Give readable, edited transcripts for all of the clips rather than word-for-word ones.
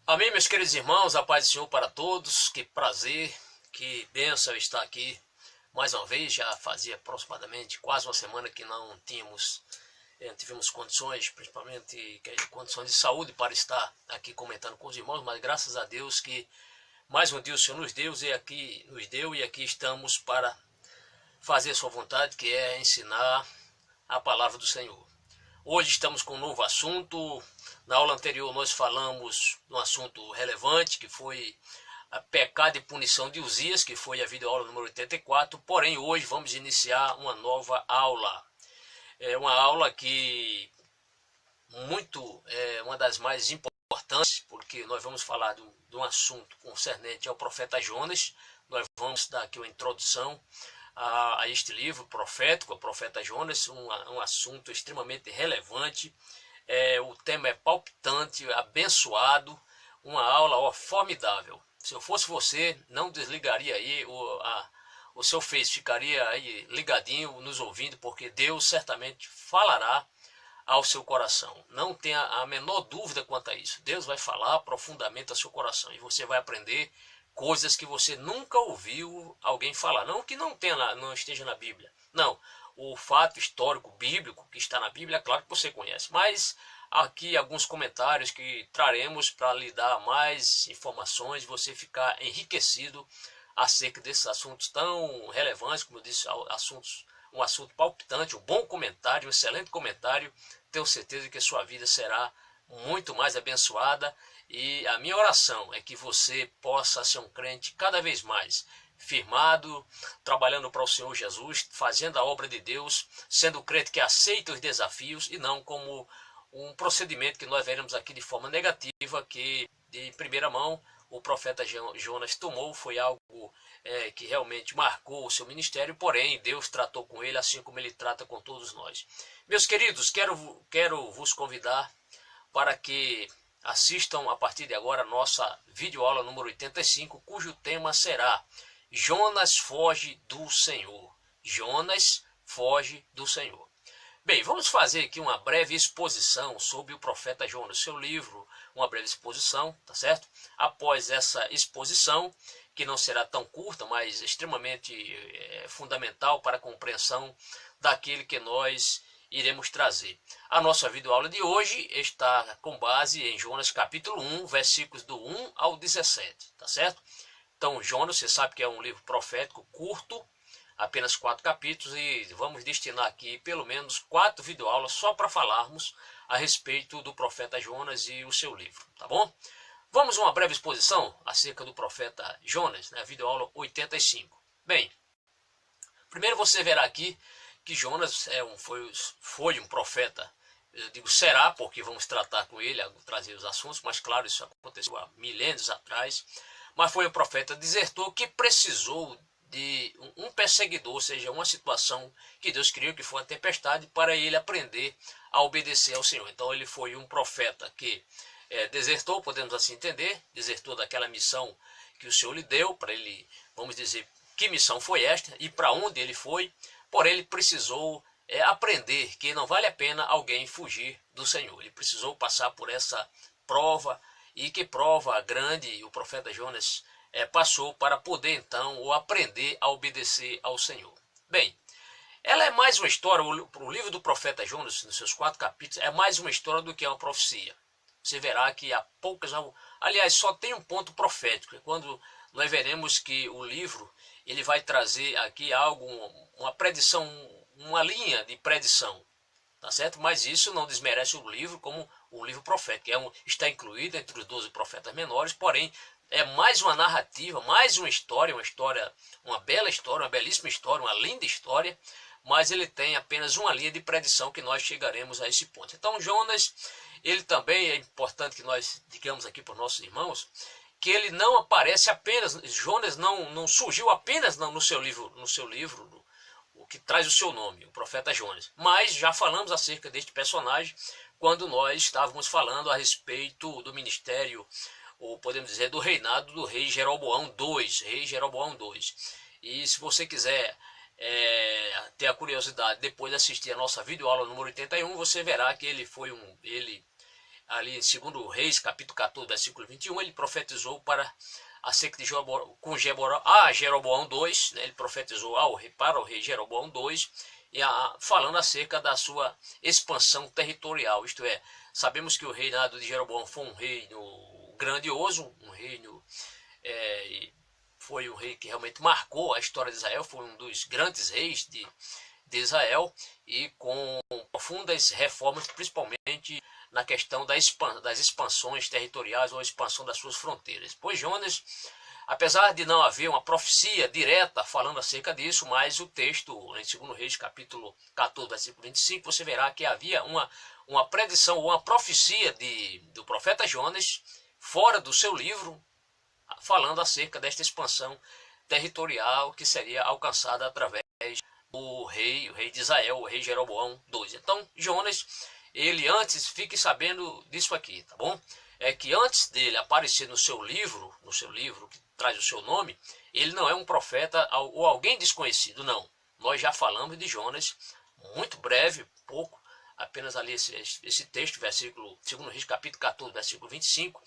Amém, meus queridos irmãos, a paz do Senhor para todos, que prazer, que bênção estar aqui mais uma vez. Já fazia aproximadamente quase uma semana que não tivemos condições, principalmente condições de saúde para estar aqui comentando com os irmãos, mas graças a Deus que mais um dia o Senhor nos deu e aqui estamos para fazer a sua vontade, que é ensinar a palavra do Senhor. Hoje estamos com um novo assunto. Na aula anterior nós falamos de um assunto relevante, que foi a pecado e punição de Uzias, que foi a videoaula número 84. Porém, hoje vamos iniciar uma nova aula. É uma aula que é uma das mais importantes, porque nós vamos falar de um assunto concernente ao profeta Jonas. Nós vamos dar aqui uma introdução a este livro profético, o profeta Jonas, um assunto extremamente relevante. O tema é palpitante, abençoado, uma aula formidável. Se eu fosse você, não desligaria aí o seu Face, ficaria aí ligadinho, nos ouvindo, porque Deus certamente falará ao seu coração. Não tenha a menor dúvida quanto a isso. Deus vai falar profundamente ao seu coração e você vai aprender coisas que você nunca ouviu alguém falar. Não que não esteja na Bíblia. Não. O fato histórico bíblico que está na Bíblia, é claro que você conhece. Mas aqui alguns comentários que traremos para lhe dar mais informações, você ficar enriquecido acerca desses assuntos tão relevantes, como eu disse, um assunto palpitante, um bom comentário, um excelente comentário. Tenho certeza que a sua vida será muito mais abençoada. E a minha oração é que você possa ser um crente cada vez mais firmado, trabalhando para o Senhor Jesus, fazendo a obra de Deus, sendo um crente que aceita os desafios e não como um procedimento que nós veremos aqui de forma negativa, que de primeira mão o profeta Jonas tomou. Foi algo que realmente marcou o seu ministério, porém Deus tratou com ele assim como ele trata com todos nós. Meus queridos, quero vos convidar para que assistam a partir de agora a nossa videoaula número 85, cujo tema será Jonas foge do Senhor. Jonas foge do Senhor. Bem, vamos fazer aqui uma breve exposição sobre o profeta Jonas, seu livro, uma breve exposição, tá certo? Após essa exposição, que não será tão curta, mas extremamente fundamental para a compreensão daquele que nós iremos trazer. A nossa videoaula de hoje está com base em Jonas capítulo 1, versículos do 1 ao 17, tá certo? Então, Jonas, você sabe que é um livro profético curto, apenas 4 capítulos, e vamos destinar aqui pelo menos 4 videoaulas só para falarmos a respeito do profeta Jonas e o seu livro, tá bom? Vamos a uma breve exposição acerca do profeta Jonas, né? Videoaula 85. Bem, primeiro você verá aqui que Jonas foi um profeta. Eu digo será, porque vamos tratar com ele, trazer os assuntos, mas claro, isso aconteceu há milênios atrás. Mas foi um profeta desertor que precisou de um perseguidor, ou seja, uma situação que Deus criou, que foi uma tempestade, para ele aprender a obedecer ao Senhor. Então ele foi um profeta que desertou, podemos assim entender, desertou daquela missão que o Senhor lhe deu, para ele, vamos dizer, que missão foi esta e para onde ele foi. Porém, ele precisou aprender que não vale a pena alguém fugir do Senhor. Ele precisou passar por essa prova, e que prova grande o profeta Jonas passou para poder então aprender a obedecer ao Senhor. Bem, ela é mais uma história, o livro do profeta Jonas, nos seus 4 capítulos, é mais uma história do que uma profecia. Você verá que há poucas, aliás, só tem um ponto profético, quando nós veremos que o livro ele vai trazer aqui algo, uma predição, uma linha de predição, tá certo? Mas isso não desmerece o livro como um livro profético, está incluído entre os 12 profetas menores, porém é mais uma narrativa, mais uma história, uma bela história, uma belíssima história, uma linda história, mas ele tem apenas uma linha de predição que nós chegaremos a esse ponto. Então Jonas, ele também é importante que nós digamos aqui para os nossos irmãos, que ele não aparece apenas, Jonas não surgiu apenas no seu livro, o que traz o seu nome, o profeta Jonas. Mas já falamos acerca deste personagem quando nós estávamos falando a respeito do ministério, ou podemos dizer, do reinado do rei Jeroboão II. E se você quiser ter a curiosidade depois de assistir a nossa videoaula número 81, você verá que ele ali em 2 Reis, capítulo 14, versículo 21, ele profetizou acerca de Jeroboão II, né, ele profetizou para o rei Jeroboão II, falando acerca da sua expansão territorial, isto é, sabemos que o reinado de Jeroboão foi um reino grandioso, um reino, foi um rei que realmente marcou a história de Israel, foi um dos grandes reis de Israel, e com profundas reformas, principalmente na questão das expansões territoriais ou a expansão das suas fronteiras. Pois Jonas, apesar de não haver uma profecia direta falando acerca disso, mas o texto, em 2 Reis, capítulo 14, versículo 25, você verá que havia uma predição ou uma profecia do profeta Jonas, fora do seu livro, falando acerca desta expansão territorial que seria alcançada através do rei de Israel, o rei Jeroboão II. Então, Jonas, ele antes, fique sabendo disso aqui, tá bom? É que antes dele aparecer no seu livro que traz o seu nome, ele não é um profeta ou alguém desconhecido, não. Nós já falamos de Jonas, muito breve, pouco, apenas ali esse texto, versículo 2 Reis, capítulo 14, versículo 25.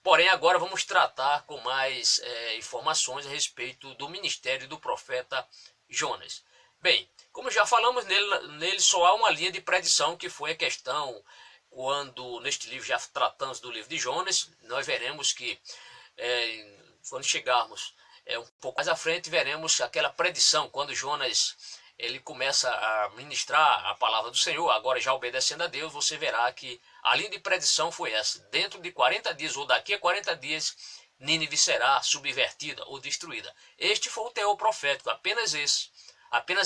Porém, agora vamos tratar com mais informações a respeito do ministério do profeta Jonas. Bem, como já falamos, nele só há uma linha de predição, que foi a questão, quando neste livro já tratamos do livro de Jonas, nós veremos que, quando chegarmos um pouco mais à frente, veremos aquela predição, quando Jonas ele começa a ministrar a palavra do Senhor, agora já obedecendo a Deus, você verá que a linha de predição foi essa: dentro de 40 dias ou daqui a 40 dias, Nínive será subvertida ou destruída. Este foi o teor profético, apenas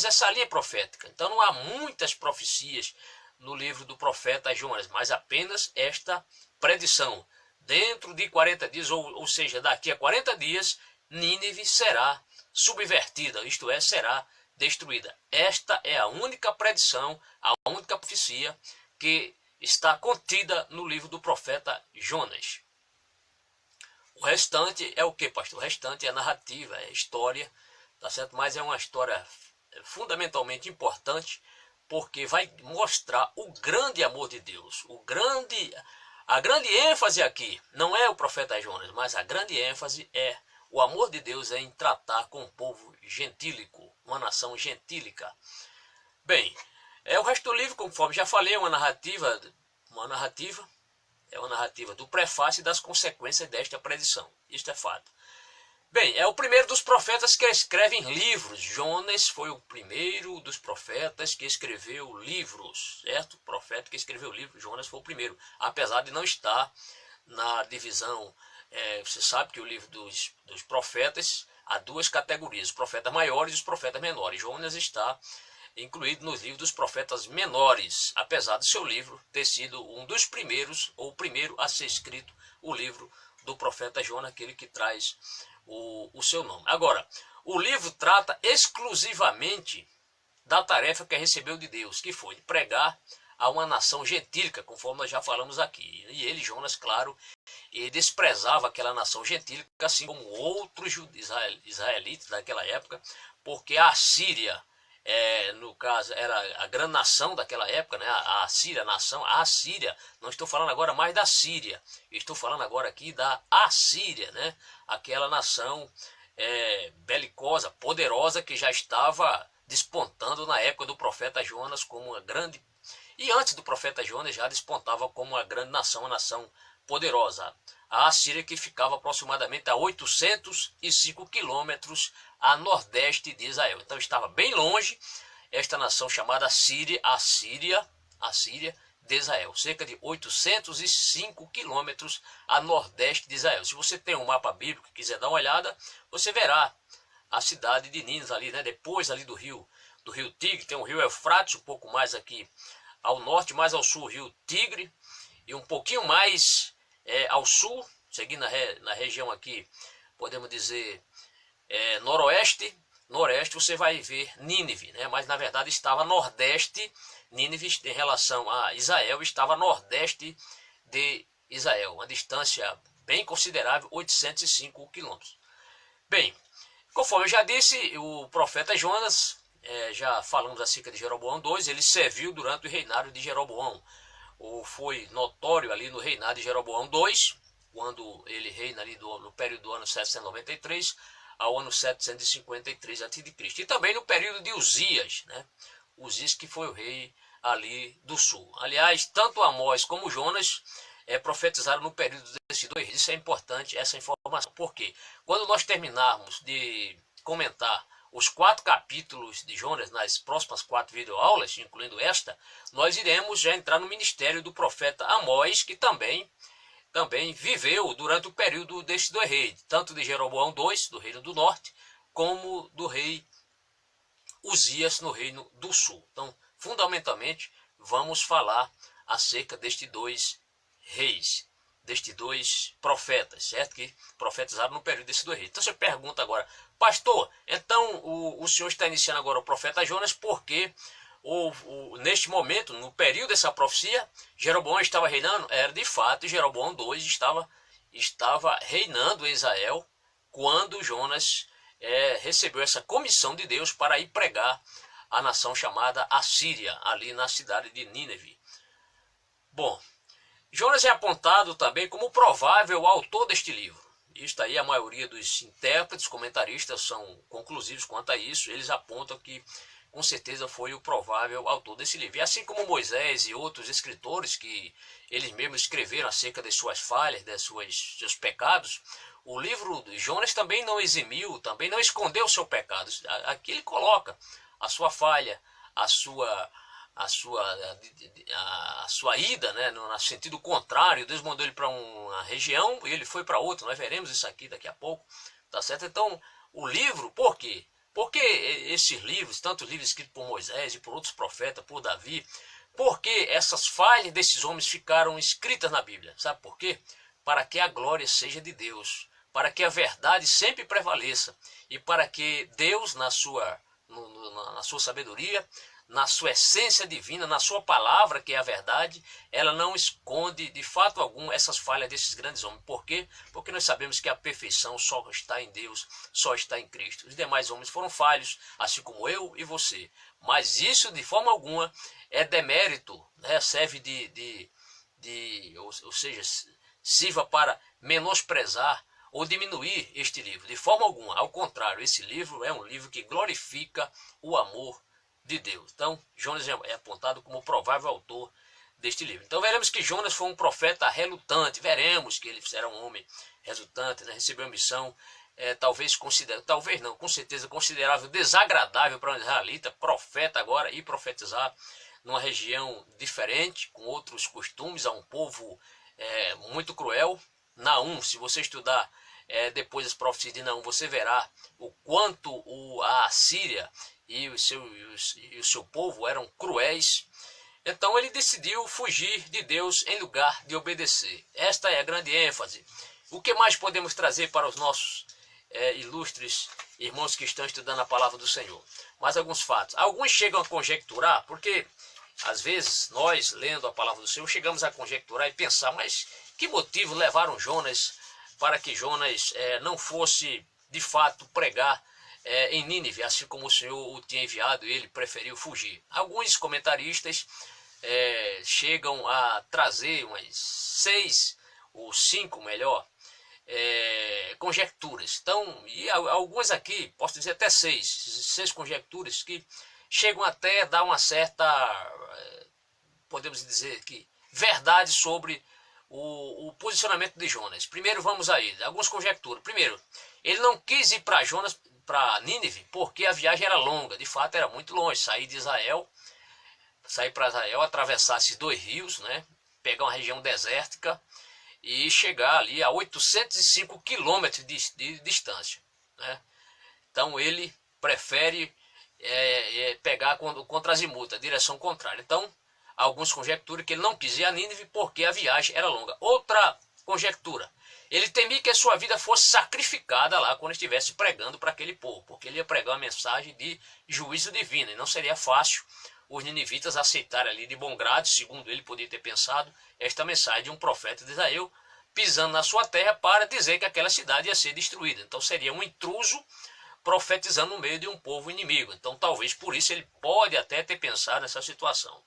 essa linha profética. Então não há muitas profecias no livro do profeta Jonas, mas apenas esta predição: dentro de 40 dias, ou seja, daqui a 40 dias, Nínive será subvertida, isto é, será destruída. Esta é a única predição, a única profecia que está contida no livro do profeta Jonas. O restante é o que, pastor? O restante é narrativa, é história, tá certo? Mas é uma história fundamentalmente importante, porque vai mostrar o grande amor de Deus, a grande ênfase aqui não é o profeta Jonas, mas a grande ênfase é o amor de Deus em tratar com um povo gentílico, uma nação gentílica. Bem, o resto do livro, conforme já falei, é uma narrativa do prefácio e das consequências desta predição. Isto é fato. Bem, é o primeiro dos profetas que escrevem livros. Jonas foi o primeiro dos profetas que escreveu livros, certo? O profeta que escreveu livros, Jonas foi o primeiro, apesar de não estar na divisão. Você sabe que o livro dos profetas há duas categorias: os profetas maiores e os profetas menores. Jonas está incluído nos livros dos profetas menores, apesar do seu livro ter sido um dos primeiros, ou o primeiro a ser escrito, o livro do profeta Jonas, aquele que traz o seu nome. Agora, o livro trata exclusivamente da tarefa que recebeu de Deus, que foi de pregar a uma nação gentílica, conforme nós já falamos aqui. E ele, Jonas, claro, ele desprezava aquela nação gentílica, assim como outros israelitas daquela época, porque a Assíria, no caso, era a grande nação daquela época, né? A Assíria, não estou falando agora mais da Síria, estou falando agora aqui da Assíria, né? Aquela nação belicosa, poderosa, que já estava despontando na época do profeta Jonas como uma grande, e antes do profeta Jonas já despontava como uma grande nação, uma nação poderosa. A Assíria, que ficava aproximadamente a 805 quilômetros a nordeste de Israel. Então estava bem longe esta nação chamada Assíria de Israel, cerca de 805 quilômetros a nordeste de Israel. Se você tem um mapa bíblico e quiser dar uma olhada, você verá a cidade de Nínive ali, né? Depois ali do rio Tigre, tem o rio Eufrates, um pouco mais aqui ao norte, mais ao sul o rio Tigre, e um pouquinho mais ao sul, seguindo na região aqui, podemos dizer noroeste, você vai ver Nínive, né? Mas na verdade estava nordeste. Nínive, em relação a Israel, estava nordeste de Israel, uma distância bem considerável, 805 quilômetros. Bem, conforme eu já disse, o profeta Jonas, já falamos acerca de Jeroboão II, ele serviu durante o reinado de Jeroboão. ou foi notório ali no reinado de Jeroboão II, quando ele reina ali no período do ano 793 ao ano 753 a.C. E também no período de Uzias, né? Uzias, que foi o rei ali do sul. Aliás, tanto Amós como Jonas profetizaram no período desses dois reis. Isso é importante, essa informação. Por quê? Quando nós terminarmos de comentar os 4 capítulos de Jonas nas próximas 4 videoaulas, incluindo esta, nós iremos já entrar no ministério do profeta Amós, que também viveu durante o período desses dois reis, tanto de Jeroboão II, do reino do norte, como do rei Uzias, no reino do sul. Então, fundamentalmente, vamos falar acerca destes dois reis, destes dois profetas, certo? Que profetizaram no período desses dois reis. Então você pergunta agora, pastor, então o senhor está iniciando agora o profeta Jonas porque neste momento, no período dessa profecia, Jeroboão estava reinando? Era de fato, Jeroboão II estava reinando em Israel quando Jonas recebeu essa comissão de Deus para ir pregar a nação chamada Assíria, ali na cidade de Nínive. Bom, Jonas é apontado também como provável autor deste livro. Isto aí, a maioria dos intérpretes, comentaristas são conclusivos quanto a isso. Eles apontam que com certeza foi o provável autor desse livro. E assim como Moisés e outros escritores que eles mesmos escreveram acerca das suas falhas, seus pecados, o livro de Jonas também não eximiu, também não escondeu o seu pecado. Aqui ele coloca a sua falha, a sua ida, né, no sentido contrário. Deus mandou ele para uma região e ele foi para outra. Nós veremos isso aqui daqui a pouco, tá certo? Então, o livro, por quê? Porque esses livros, tanto os livros escritos por Moisés e por outros profetas, por Davi, porque essas falhas desses homens ficaram escritas na Bíblia? Sabe por quê? Para que a glória seja de Deus, para que a verdade sempre prevaleça e para que Deus, na sua sabedoria, na sua essência divina, na sua palavra, que é a verdade, ela não esconde de fato algum essas falhas desses grandes homens. Por quê? Porque nós sabemos que a perfeição só está em Deus, só está em Cristo. Os demais homens foram falhos, assim como eu e você. Mas isso, de forma alguma, é demérito, né? Serve ou seja, sirva para menosprezar ou diminuir este livro. De forma alguma. Ao contrário, esse livro é um livro que glorifica o amor de Deus. Então, Jonas é apontado como provável autor deste livro. Então, veremos que Jonas foi um profeta relutante. Veremos que ele era um homem relutante, né? Recebeu a missão, com certeza considerável, desagradável para um israelita, profeta agora, e profetizar numa região diferente, com outros costumes, a um povo muito cruel. Naum, se você estudar depois as profecias de Naum, você verá o quanto a Assíria e o seu povo eram cruéis. Então ele decidiu fugir de Deus em lugar de obedecer. Esta é a grande ênfase. O que mais podemos trazer para os nossos ilustres irmãos que estão estudando a palavra do Senhor? Mais alguns fatos. Alguns chegam a conjecturar, porque às vezes nós, lendo a palavra do Senhor, chegamos a conjecturar e pensar, mas que motivo levaram Jonas para que Jonas não fosse de fato pregar em Nínive, assim como o Senhor o tinha enviado e ele preferiu fugir? Alguns comentaristas chegam a trazer umas 6 ou 5, melhor, conjecturas. Então, e algumas aqui, posso dizer até 6 conjecturas que chegam até a dar uma certa, podemos dizer que, verdade sobre o posicionamento de Jonas. Primeiro vamos a ele, algumas conjecturas. Primeiro, ele não quis ir para Nínive porque a viagem era longa, de fato era muito longe, sair para Israel, atravessar esses 2 rios, né, pegar uma região desértica e chegar ali a 805 quilômetros de distância, né? Então ele prefere pegar contra azimuth, a direção contrária. Então, alguns conjecturam que ele não quis ir a Nínive porque a viagem era longa. Outra conjectura, ele temia que a sua vida fosse sacrificada lá quando estivesse pregando para aquele povo, porque ele ia pregar uma mensagem de juízo divino, e não seria fácil os ninivitas aceitarem ali de bom grado, segundo ele poderia ter pensado, esta mensagem de um profeta de Israel pisando na sua terra para dizer que aquela cidade ia ser destruída. Então seria um intruso profetizando no meio de um povo inimigo. Então talvez por isso ele pode até ter pensado nessa situação.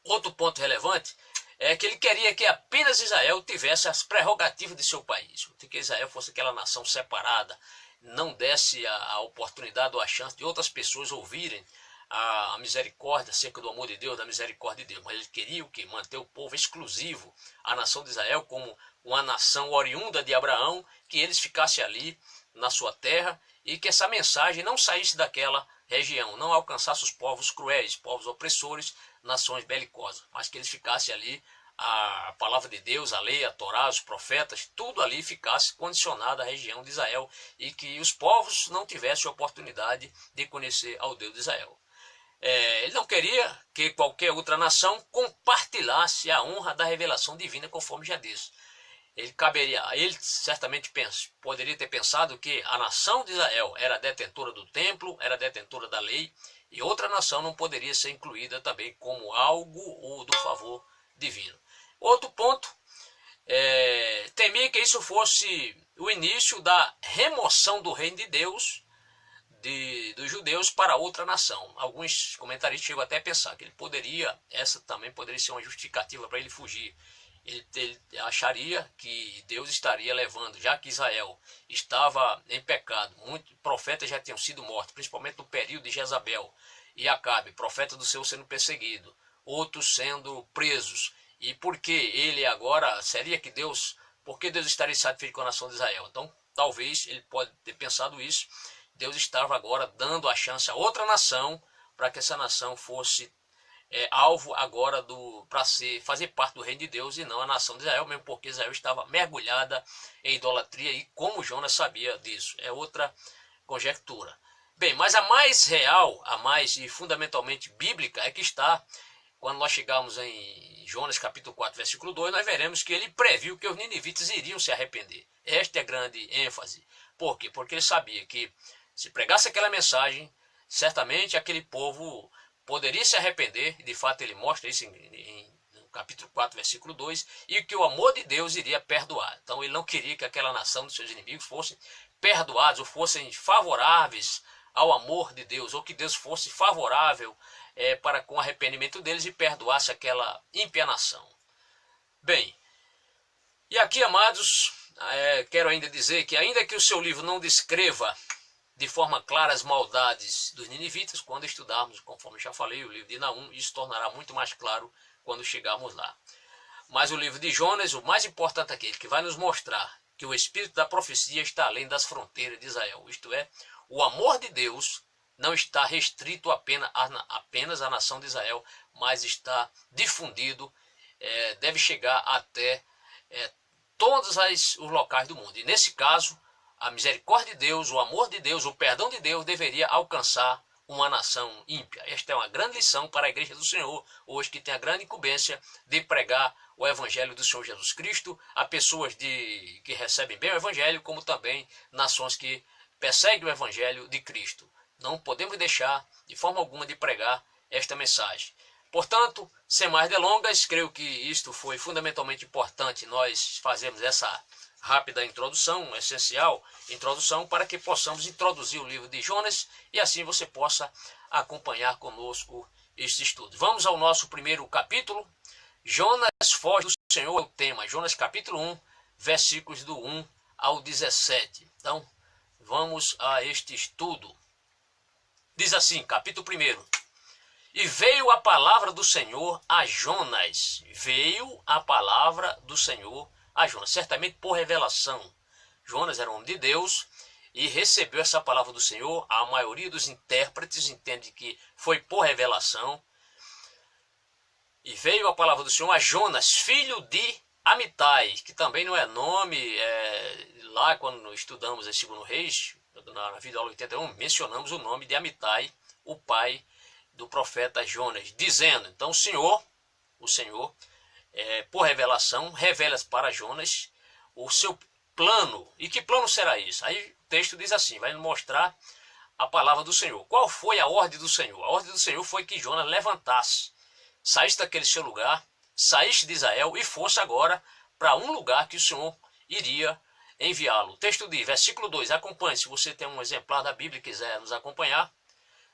Outro ponto relevante é que ele queria que apenas Israel tivesse as prerrogativas de seu país, que Israel fosse aquela nação separada, não desse a oportunidade ou a chance de outras pessoas ouvirem a misericórdia acerca do amor de Deus, da misericórdia de Deus. Mas ele queria o quê? Manter o povo exclusivo, a nação de Israel, como uma nação oriunda de Abraão, que eles ficassem ali na sua terra e que essa mensagem não saísse daquela região, não alcançasse os povos cruéis, povos opressores, nações belicosas, mas que eles ficassem ali, a palavra de Deus, a lei, a Torá, os profetas, tudo ali ficasse condicionado à região de Israel e que os povos não tivessem a oportunidade de conhecer ao Deus de Israel. Ele não queria que qualquer outra nação compartilhasse a honra da revelação divina, conforme já disse. Ele certamente poderia ter pensado que a nação de Israel era detentora do templo, era detentora da lei, e outra nação não poderia ser incluída também como algo ou do favor divino. Outro ponto, temia que isso fosse o início da remoção do reino de Deus dos judeus para outra nação. Alguns comentaristas chegam até a pensar que essa também poderia ser uma justificativa para ele fugir. Ele acharia que Deus estaria levando, já que Israel estava em pecado, muitos profetas já tinham sido mortos, principalmente no período de Jezabel e Acabe, profeta do Senhor sendo perseguido, outros sendo presos. E por que ele agora, por que Deus estaria satisfeito com a nação de Israel? Então, talvez ele pode ter pensado isso. Deus estava agora dando a chance a outra nação para que essa nação fosse alvo agora para fazer parte do reino de Deus e não a nação de Israel, mesmo porque Israel estava mergulhada em idolatria e como Jonas sabia disso. É outra conjectura. Bem, mas a mais real, a mais e fundamentalmente bíblica é que está, quando nós chegarmos em Jonas capítulo 4, versículo 2, nós veremos que ele previu que os ninivitas iriam se arrepender. Esta é a grande ênfase. Por quê? Porque ele sabia que se pregasse aquela mensagem, certamente aquele povo poderia se arrepender, de fato ele mostra isso no capítulo 4, versículo 2, e que o amor de Deus iria perdoar. Então ele não queria que aquela nação dos seus inimigos fossem perdoados ou fossem favoráveis ao amor de Deus, ou que Deus fosse favorável para com o arrependimento deles e perdoasse aquela ímpia nação. Bem, e aqui, amados, quero ainda dizer que ainda que o seu livro não descreva de forma clara as maldades dos ninivitas, quando estudarmos, conforme já falei, o livro de Naum, isso tornará muito mais claro quando chegarmos lá. Mas o livro de Jonas, o mais importante aqui, que vai nos mostrar que o espírito da profecia está além das fronteiras de Israel. Isto é, o amor de Deus não está restrito apenas à nação de Israel, mas está difundido, deve chegar até todos os locais do mundo. E nesse caso, a misericórdia de Deus, o amor de Deus, o perdão de Deus deveria alcançar uma nação ímpia. Esta é uma grande lição para a igreja do Senhor, hoje que tem a grande incumbência de pregar o evangelho do Senhor Jesus Cristo a pessoas que recebem bem o evangelho, como também nações que perseguem o evangelho de Cristo. Não podemos deixar de forma alguma de pregar esta mensagem. Portanto, sem mais delongas, creio que isto foi fundamentalmente importante nós fazermos essa rápida introdução, essencial introdução, para que possamos introduzir o livro de Jonas e assim você possa acompanhar conosco este estudo. Vamos ao nosso primeiro capítulo. Jonas foge do Senhor, é o tema. Jonas capítulo 1, versículos do 1 ao 17. Então, vamos a este estudo. Diz assim, capítulo 1. E veio a palavra do Senhor a Jonas. Veio a palavra do Senhor a Jonas, certamente por revelação. Jonas era um homem de Deus e recebeu essa palavra do Senhor. A maioria dos intérpretes entende que foi por revelação. E veio a palavra do Senhor a Jonas, filho de Amitai, que também não é nome, lá quando estudamos em 2 Reis, na vida aula 81, mencionamos o nome de Amitai, o pai do profeta Jonas, dizendo, então o Senhor, por revelação, revela para Jonas o seu plano. E que plano será isso? Aí o texto diz assim, vai mostrar a palavra do Senhor. Qual foi a ordem do Senhor? A ordem do Senhor foi que Jonas levantasse, saísse daquele seu lugar, saísse de Israel e fosse agora para um lugar que o Senhor iria enviá-lo. O texto diz, versículo 2, acompanhe, se você tem um exemplar da Bíblia e quiser nos acompanhar.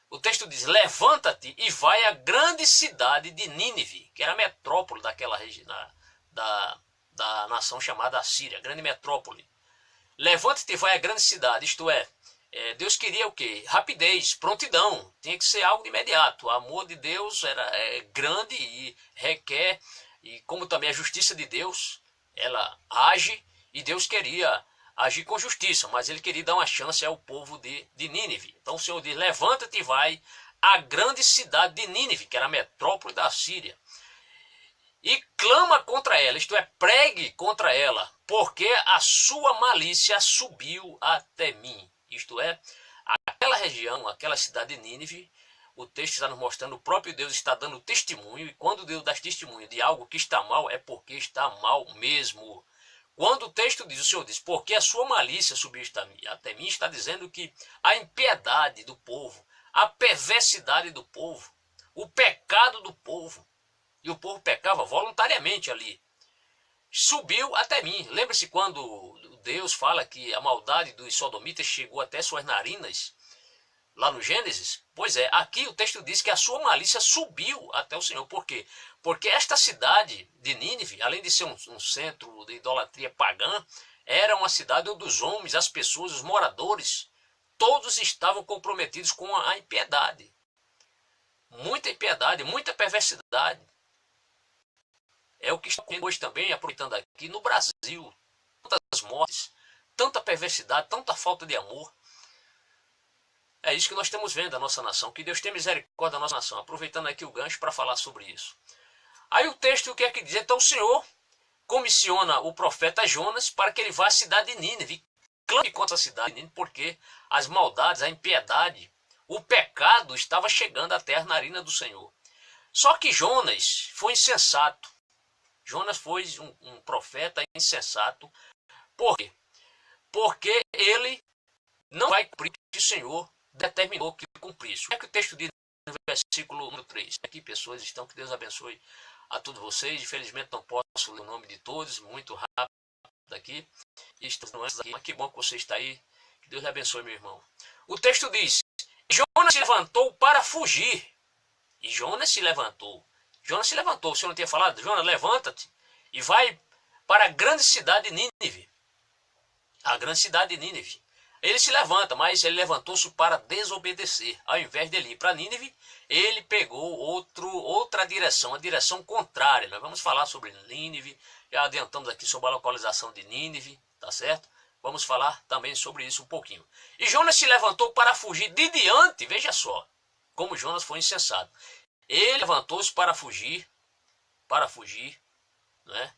O texto diz: levanta-te e vai à grande cidade de Nínive, que era a metrópole daquela região, da nação chamada Assíria, grande metrópole. Levanta-te e vai à grande cidade, isto é, Deus queria o quê? Rapidez, prontidão, tinha que ser algo de imediato. O amor de Deus era grande e requer, e como também a justiça de Deus, ela age, e Deus queria agir com justiça, mas ele queria dar uma chance ao povo de Nínive. Então o Senhor diz: levanta-te e vai à grande cidade de Nínive, que era a metrópole da Síria, e clama contra ela, isto é, pregue contra ela, porque a sua malícia subiu até mim. Isto é, aquela região, aquela cidade de Nínive, o texto está nos mostrando, o próprio Deus está dando testemunho, e quando Deus dá testemunho de algo que está mal, é porque está mal mesmo. Quando o texto diz, o Senhor diz, porque a sua malícia subiu até mim, está dizendo que a impiedade do povo, a perversidade do povo, o pecado do povo, e o povo pecava voluntariamente ali, subiu até mim. Lembre-se quando Deus fala que a maldade dos sodomitas chegou até suas narinas, lá no Gênesis? Pois é, aqui o texto diz que a sua malícia subiu até o Senhor. Por quê? Porque esta cidade de Nínive, além de ser um centro de idolatria pagã, era uma cidade onde os homens, as pessoas, os moradores, todos estavam comprometidos com a impiedade. Muita impiedade, muita perversidade. É o que está ocorrendo hoje também, aproveitando aqui no Brasil. Tantas mortes, tanta perversidade, tanta falta de amor. É isso que nós estamos vendo da nossa nação. Que Deus tenha misericórdia da nossa nação. Aproveitando aqui o gancho para falar sobre isso. Aí o texto, o que é que diz? Então o Senhor comissiona o profeta Jonas para que ele vá à cidade de Nínive. Clame contra a cidade de Nínive, porque as maldades, a impiedade, o pecado estava chegando até a narina do Senhor. Só que Jonas foi insensato. Jonas foi um profeta insensato. Por quê? Porque ele não vai cumprir o que o Senhor determinou que cumprisse. O que é que o texto diz no versículo número 3? Aqui pessoas estão, que Deus abençoe a todos vocês. Infelizmente não posso ler o nome de todos, muito rápido aqui. Mas que bom que você está aí. Que Deus lhe abençoe, meu irmão. O texto diz: Jonas se levantou para fugir. E Jonas se levantou. Jonas se levantou. O Senhor não tinha falado? Jonas, levanta-te e vai para a grande cidade de Nínive. A grande cidade de Nínive. Ele se levanta, mas ele levantou-se para desobedecer. Ao invés de ele ir para Nínive, ele pegou outra direção, a direção contrária. Nós vamos falar sobre Nínive, já adiantamos aqui sobre a localização de Nínive, tá certo? Vamos falar também sobre isso um pouquinho. E Jonas se levantou para fugir de diante, veja só, como Jonas foi insensato. Ele levantou-se para fugir, né,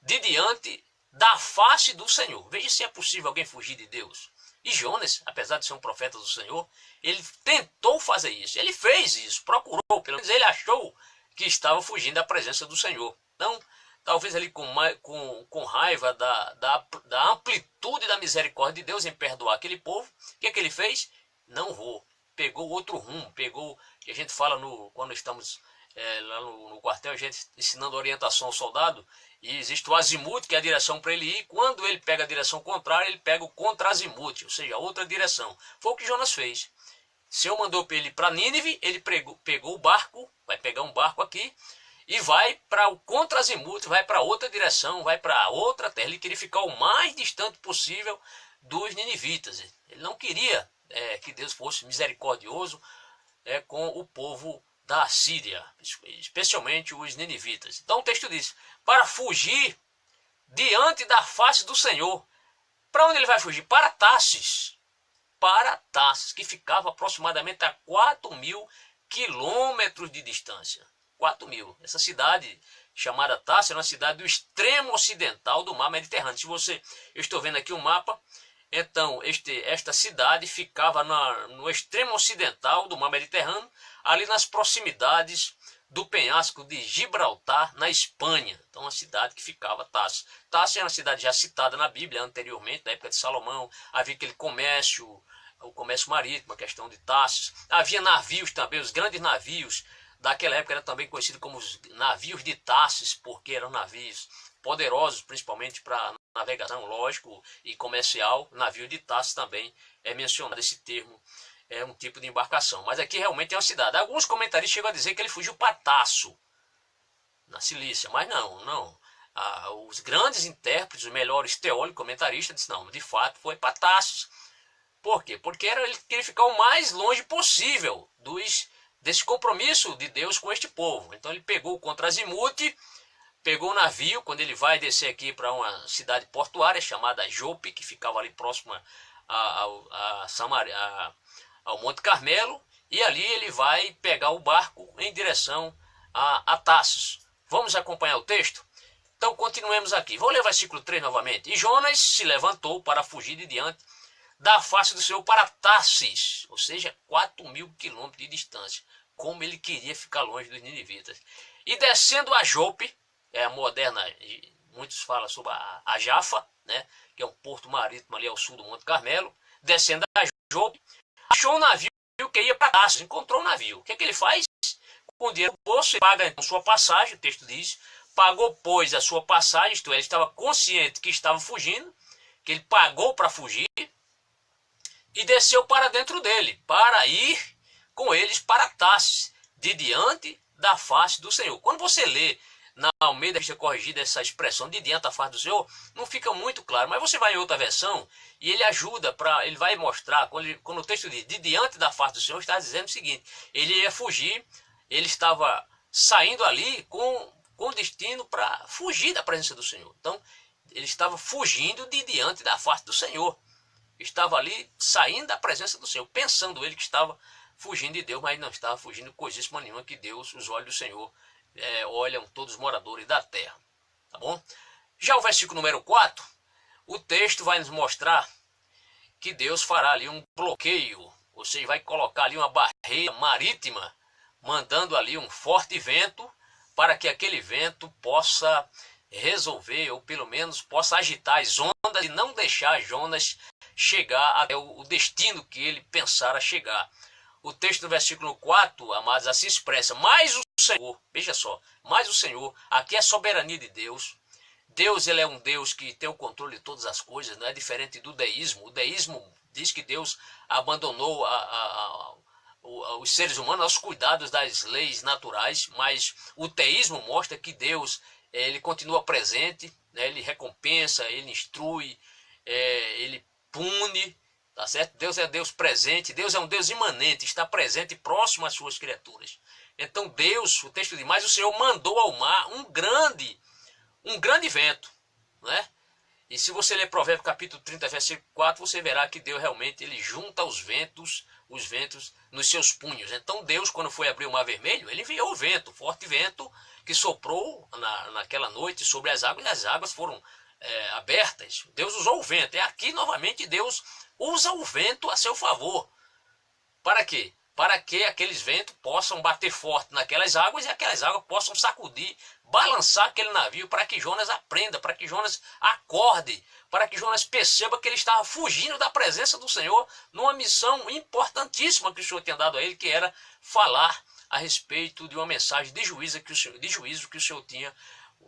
de diante da face do Senhor. Veja se é possível alguém fugir de Deus. E Jonas, apesar de ser um profeta do Senhor, ele tentou fazer isso. Ele fez isso, procurou, pelo menos ele achou que estava fugindo da presença do Senhor. Então, talvez ali com raiva da amplitude da misericórdia de Deus em perdoar aquele povo, o que é que ele fez? Não vou. Pegou outro rumo, pegou, que a gente fala quando estamos lá no quartel, a gente ensinando orientação ao soldado, e existe o azimuth, que é a direção para ele ir. Quando ele pega a direção contrária, ele pega o contra-azimuth, ou seja, outra direção. Foi o que Jonas fez. O Senhor mandou para ele ir para Nínive, ele pegou o barco, vai pegar um barco aqui, e vai para o contra-azimuth, vai para outra direção, vai para outra terra. Ele queria ficar o mais distante possível dos ninivitas. Ele não queria que Deus fosse misericordioso com o povo da Síria, especialmente os ninivitas. Então o texto diz: para fugir diante da face do Senhor. Para onde ele vai fugir? Para Tarsis. Para Tarsis, que ficava aproximadamente a 4.000 quilômetros de distância. 4.000. Essa cidade chamada Tarsis é uma cidade do extremo ocidental do mar Mediterrâneo. Eu estou vendo aqui um mapa. Então, esta cidade ficava no extremo ocidental do mar Mediterrâneo, ali nas proximidades do penhasco de Gibraltar, na Espanha. Então, uma cidade que ficava Tarsis. Tarsis é uma cidade já citada na Bíblia anteriormente, na época de Salomão. Havia aquele comércio, o comércio marítimo, a questão de Tarsis. Havia navios também, os grandes navios daquela época eram também conhecidos como os navios de Tarsis, porque eram navios poderosos, principalmente para navegação, lógico, e comercial. Navio de Tarsis também é mencionado esse termo é um tipo de embarcação. Mas aqui realmente é uma cidade. Alguns comentaristas chegam a dizer que ele fugiu para Tasso, na Cilícia, mas não. Os grandes intérpretes, os melhores teólogos, comentaristas, disseram, não, de fato foi para Tassos. Por quê? Porque ele queria ficar o mais longe possível desse compromisso de Deus com este povo. Então ele pegou contra Azimuth, pegou o navio, quando ele vai descer aqui para uma cidade portuária chamada Jope, que ficava ali próxima ao Monte Carmelo, e ali ele vai pegar o barco em direção a Tassos. Vamos acompanhar o texto? Então continuemos aqui. Vou ler o versículo 3 novamente. E Jonas se levantou para fugir de diante da face do Senhor para Tarsis, ou seja, 4.000 quilômetros de distância, como ele queria ficar longe dos ninivitas. E descendo a Jope, é a moderna, muitos falam sobre a Jafa, né, que é um porto marítimo ali ao sul do Monte Carmelo, descendo a Jope, achou um navio que ia para Tarsis, encontrou um navio. O que é que ele faz? Com o dinheiro do bolso, ele paga então sua passagem, o texto diz, pagou, pois, a sua passagem, isto é, ele estava consciente que estava fugindo, que ele pagou para fugir, e desceu para dentro dele, para ir com eles para Tarsis, de diante da face do Senhor. Quando você lê na Almeida Revista Corrigida essa expressão de diante da face do Senhor, não fica muito claro, mas você vai em outra versão e ele ajuda, ele vai mostrar, quando o texto diz de diante da face do Senhor, está dizendo o seguinte, ele ia fugir, ele estava saindo ali com destino para fugir da presença do Senhor. Então, ele estava fugindo de diante da face do Senhor. Estava ali saindo da presença do Senhor, pensando ele que estava fugindo de Deus, mas não estava fugindo coisíssima nenhuma, que Deus, os olhos do Senhor, olham todos os moradores da terra. Tá bom? Já o versículo número 4, o texto vai nos mostrar que Deus fará ali um bloqueio, ou seja, vai colocar ali uma barreira marítima, mandando ali um forte vento, para que aquele vento possa resolver, ou pelo menos possa agitar as ondas e não deixar Jonas chegar até o destino que ele pensara chegar. O texto do versículo 4, amados, assim expressa, mas o Senhor, veja só, mas o Senhor, aqui é a soberania de Deus. Deus, ele é um Deus que tem o controle de todas as coisas, não é diferente do deísmo. O deísmo diz que Deus abandonou os seres humanos aos cuidados das leis naturais, mas o teísmo mostra que Deus, ele continua presente, né? Ele recompensa, ele instrui, ele pune, tá certo? Deus é Deus presente, Deus é um Deus imanente, está presente e próximo às suas criaturas. Então Deus, o texto diz, mas o Senhor mandou ao mar um grande vento, né? E se você ler Provérbios capítulo 30, versículo 4, você verá que Deus realmente ele junta os ventos nos seus punhos. Então Deus, quando foi abrir o Mar Vermelho, ele enviou o vento, forte vento, que soprou naquela noite sobre as águas, e as águas foram abertas. Deus usou o vento. E aqui, novamente, Deus usa o vento a seu favor. Para quê? Para que aqueles ventos possam bater forte naquelas águas e aquelas águas possam sacudir, balançar aquele navio, para que Jonas aprenda, para que Jonas acorde, para que Jonas perceba que ele estava fugindo da presença do Senhor numa missão importantíssima que o Senhor tinha dado a ele, que era falar a respeito de uma mensagem de juízo que o Senhor tinha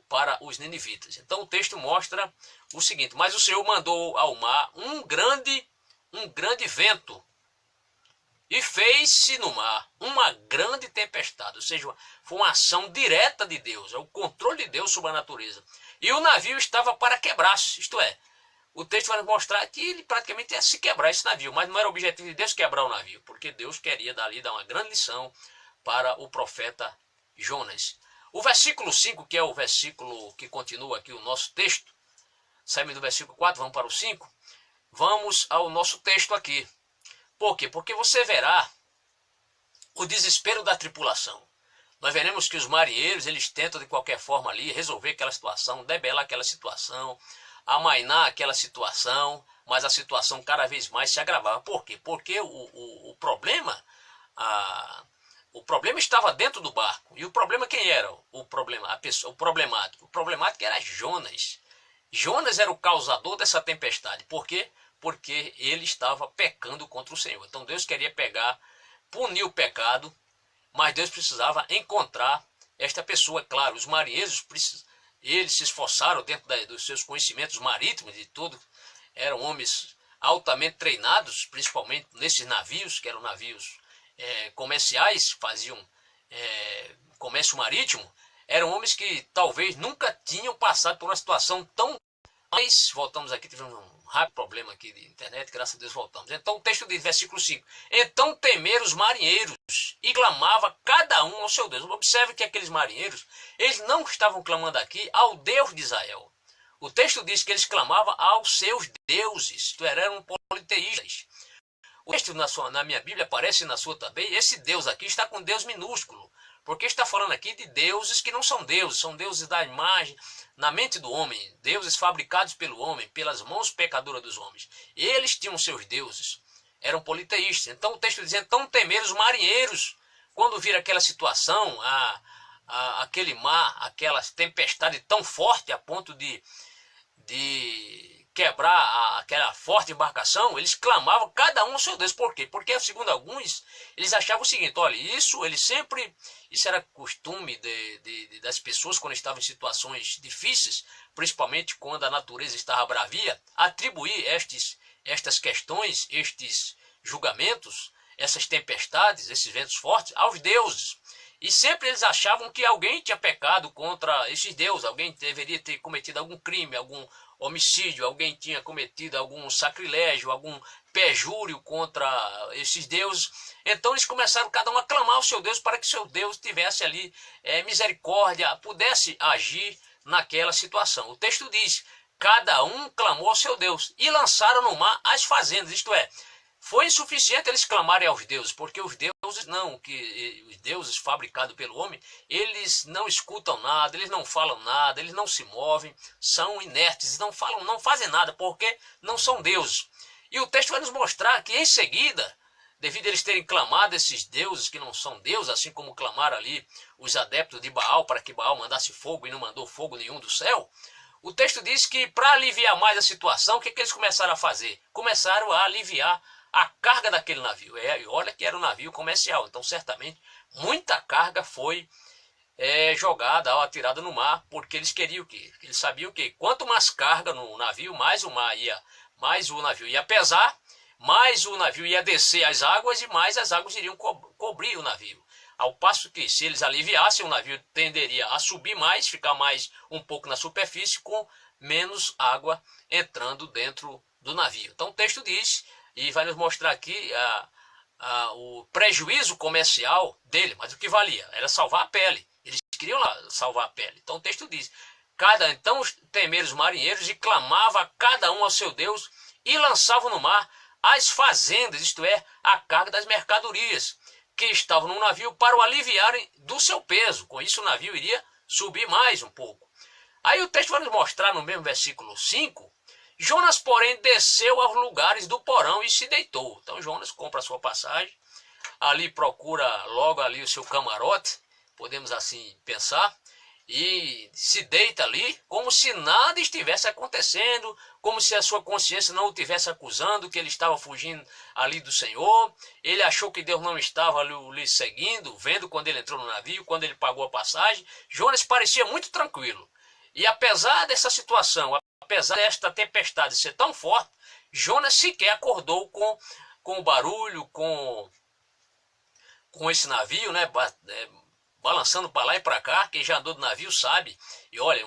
para os ninivitas. Então o texto mostra o seguinte, mas o Senhor mandou ao mar um grande vento, e fez-se no mar uma grande tempestade, ou seja, foi uma ação direta de Deus, é o controle de Deus sobre a natureza. E o navio estava para quebrar-se, isto é, o texto vai nos mostrar que ele praticamente ia se quebrar esse navio, mas não era o objetivo de Deus quebrar o navio, porque Deus queria dali dar uma grande lição para o profeta Jonas. O versículo 5, que é o versículo que continua aqui o nosso texto, saímos do versículo 4, vamos para o 5, vamos ao nosso texto aqui. Por quê? Porque você verá o desespero da tripulação. Nós veremos que os marinheiros, eles tentam de qualquer forma ali resolver aquela situação, debelar aquela situação, amainar aquela situação, mas a situação cada vez mais se agravava. Por quê? Porque o problema estava dentro do barco. E o problema quem era? O problemático. O problemático era Jonas. Jonas era o causador dessa tempestade. Por quê? Porque ele estava pecando contra o Senhor. Então Deus queria punir o pecado, mas Deus precisava encontrar esta pessoa. É claro, os marinheiros, eles se esforçaram dentro dos seus conhecimentos marítimos, de tudo, eram homens altamente treinados, principalmente nesses navios, que eram navios comerciais, faziam comércio marítimo, eram homens que talvez nunca tinham passado por uma situação tão... Mas, voltamos aqui, tivemos um rápido problema aqui de internet, graças a Deus voltamos. Então o texto diz, versículo 5, então temeram os marinheiros e clamava cada um ao seu Deus. Observe que aqueles marinheiros, eles não estavam clamando aqui ao Deus de Israel. O texto diz que eles clamavam aos seus deuses, isto eram politeístas. O texto na minha Bíblia aparece na sua também, esse Deus aqui está com Deus minúsculo, porque está falando aqui de deuses que não são deuses, são deuses da imagem, na mente do homem, deuses fabricados pelo homem, pelas mãos pecadoras dos homens. Eles tinham seus deuses, eram politeístas. Então o texto diz, então temeram os marinheiros, quando viram aquela situação, aquele mar, aquela tempestade tão forte a ponto de quebrar aquela forte embarcação, eles clamavam cada um ao seu Deus. Por quê? Porque, segundo alguns, eles achavam o seguinte, olha, isso era costume das pessoas quando estavam em situações difíceis, principalmente quando a natureza estava bravia, atribuir estas questões, estes julgamentos, essas tempestades, esses ventos fortes, aos deuses. E sempre eles achavam que alguém tinha pecado contra esses deuses, alguém deveria ter cometido algum crime, algum homicídio, alguém tinha cometido algum sacrilégio, algum perjúrio contra esses deuses. Então eles começaram cada um a clamar ao seu Deus para que seu Deus tivesse ali misericórdia, pudesse agir naquela situação. O texto diz, cada um clamou ao seu Deus e lançaram no mar as fazendas, isto é, foi insuficiente eles clamarem aos deuses, porque os deuses fabricados pelo homem, eles não escutam nada, eles não falam nada, eles não se movem, são inertes, não falam, não fazem nada, porque não são deuses. E o texto vai nos mostrar que em seguida, devido a eles terem clamado esses deuses que não são deuses, assim como clamaram ali os adeptos de Baal, para que Baal mandasse fogo e não mandou fogo nenhum do céu, o texto diz que para aliviar mais a situação, o que eles começaram a fazer? Começaram a aliviar a carga daquele navio. E olha que era um navio comercial, então certamente muita carga foi jogada ou atirada no mar, porque eles queriam que, eles sabiam que quanto mais carga no navio, mais o navio ia pesar, mais o navio ia descer as águas e mais as águas iriam cobrir o navio. Ao passo que se eles aliviassem, o navio tenderia a subir mais, ficar mais um pouco na superfície, com menos água entrando dentro do navio. Então o texto diz, e vai nos mostrar aqui o prejuízo comercial dele, mas o que valia era salvar a pele. Eles queriam lá salvar a pele. Então o texto diz, então temeram os marinheiros e clamava cada um ao seu Deus e lançavam no mar as fazendas, isto é, a carga das mercadorias, que estavam no navio para o aliviarem do seu peso. Com isso o navio iria subir mais um pouco. Aí o texto vai nos mostrar no mesmo versículo 5, Jonas, porém, desceu aos lugares do porão e se deitou. Então Jonas compra a sua passagem, ali procura logo ali o seu camarote, podemos assim pensar, e se deita ali como se nada estivesse acontecendo, como se a sua consciência não o estivesse acusando, que ele estava fugindo ali do Senhor. Ele achou que Deus não estava lhe seguindo, vendo quando ele entrou no navio, quando ele pagou a passagem. Jonas parecia muito tranquilo. E apesar dessa situação, apesar desta tempestade ser tão forte, Jonas sequer acordou com o barulho, com esse navio, né, balançando para lá e para cá. Quem já andou do navio sabe. E olha,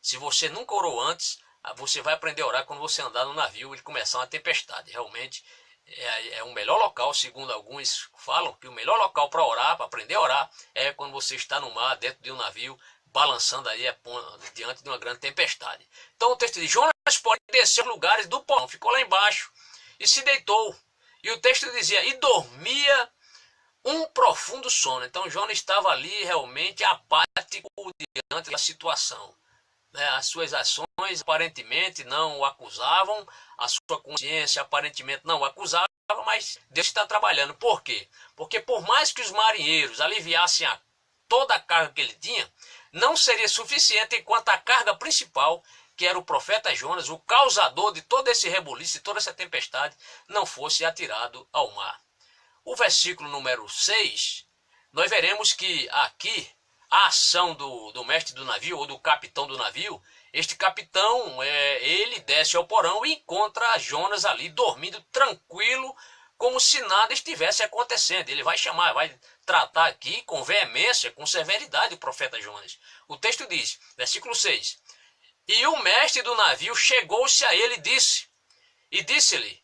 se você nunca orou antes, você vai aprender a orar quando você andar no navio e começar uma tempestade. Realmente é o melhor local, segundo alguns falam, que o melhor local para orar, para aprender a orar, é quando você está no mar, dentro de um navio, balançando aí diante de uma grande tempestade. Então o texto diz, Jonas pode descer os lugares do porão, ficou lá embaixo e se deitou. E o texto dizia, e dormia um profundo sono. Então Jonas estava ali realmente apático diante da situação. As suas ações aparentemente não o acusavam, a sua consciência aparentemente não o acusava, mas Deus está trabalhando. Por quê? Porque por mais que os marinheiros aliviassem toda a carga que ele tinha, não seria suficiente enquanto a carga principal, que era o profeta Jonas, o causador de todo esse rebuliço, de toda essa tempestade, não fosse atirado ao mar. O versículo número 6, nós veremos que aqui a ação do mestre do navio ou do capitão do navio, este capitão, ele desce ao porão e encontra Jonas ali dormindo tranquilo, como se nada estivesse acontecendo. Ele vai chamar, vai tratar aqui com veemência, com severidade o profeta Jonas. O texto diz, versículo 6, e o mestre do navio chegou-se a ele e disse-lhe,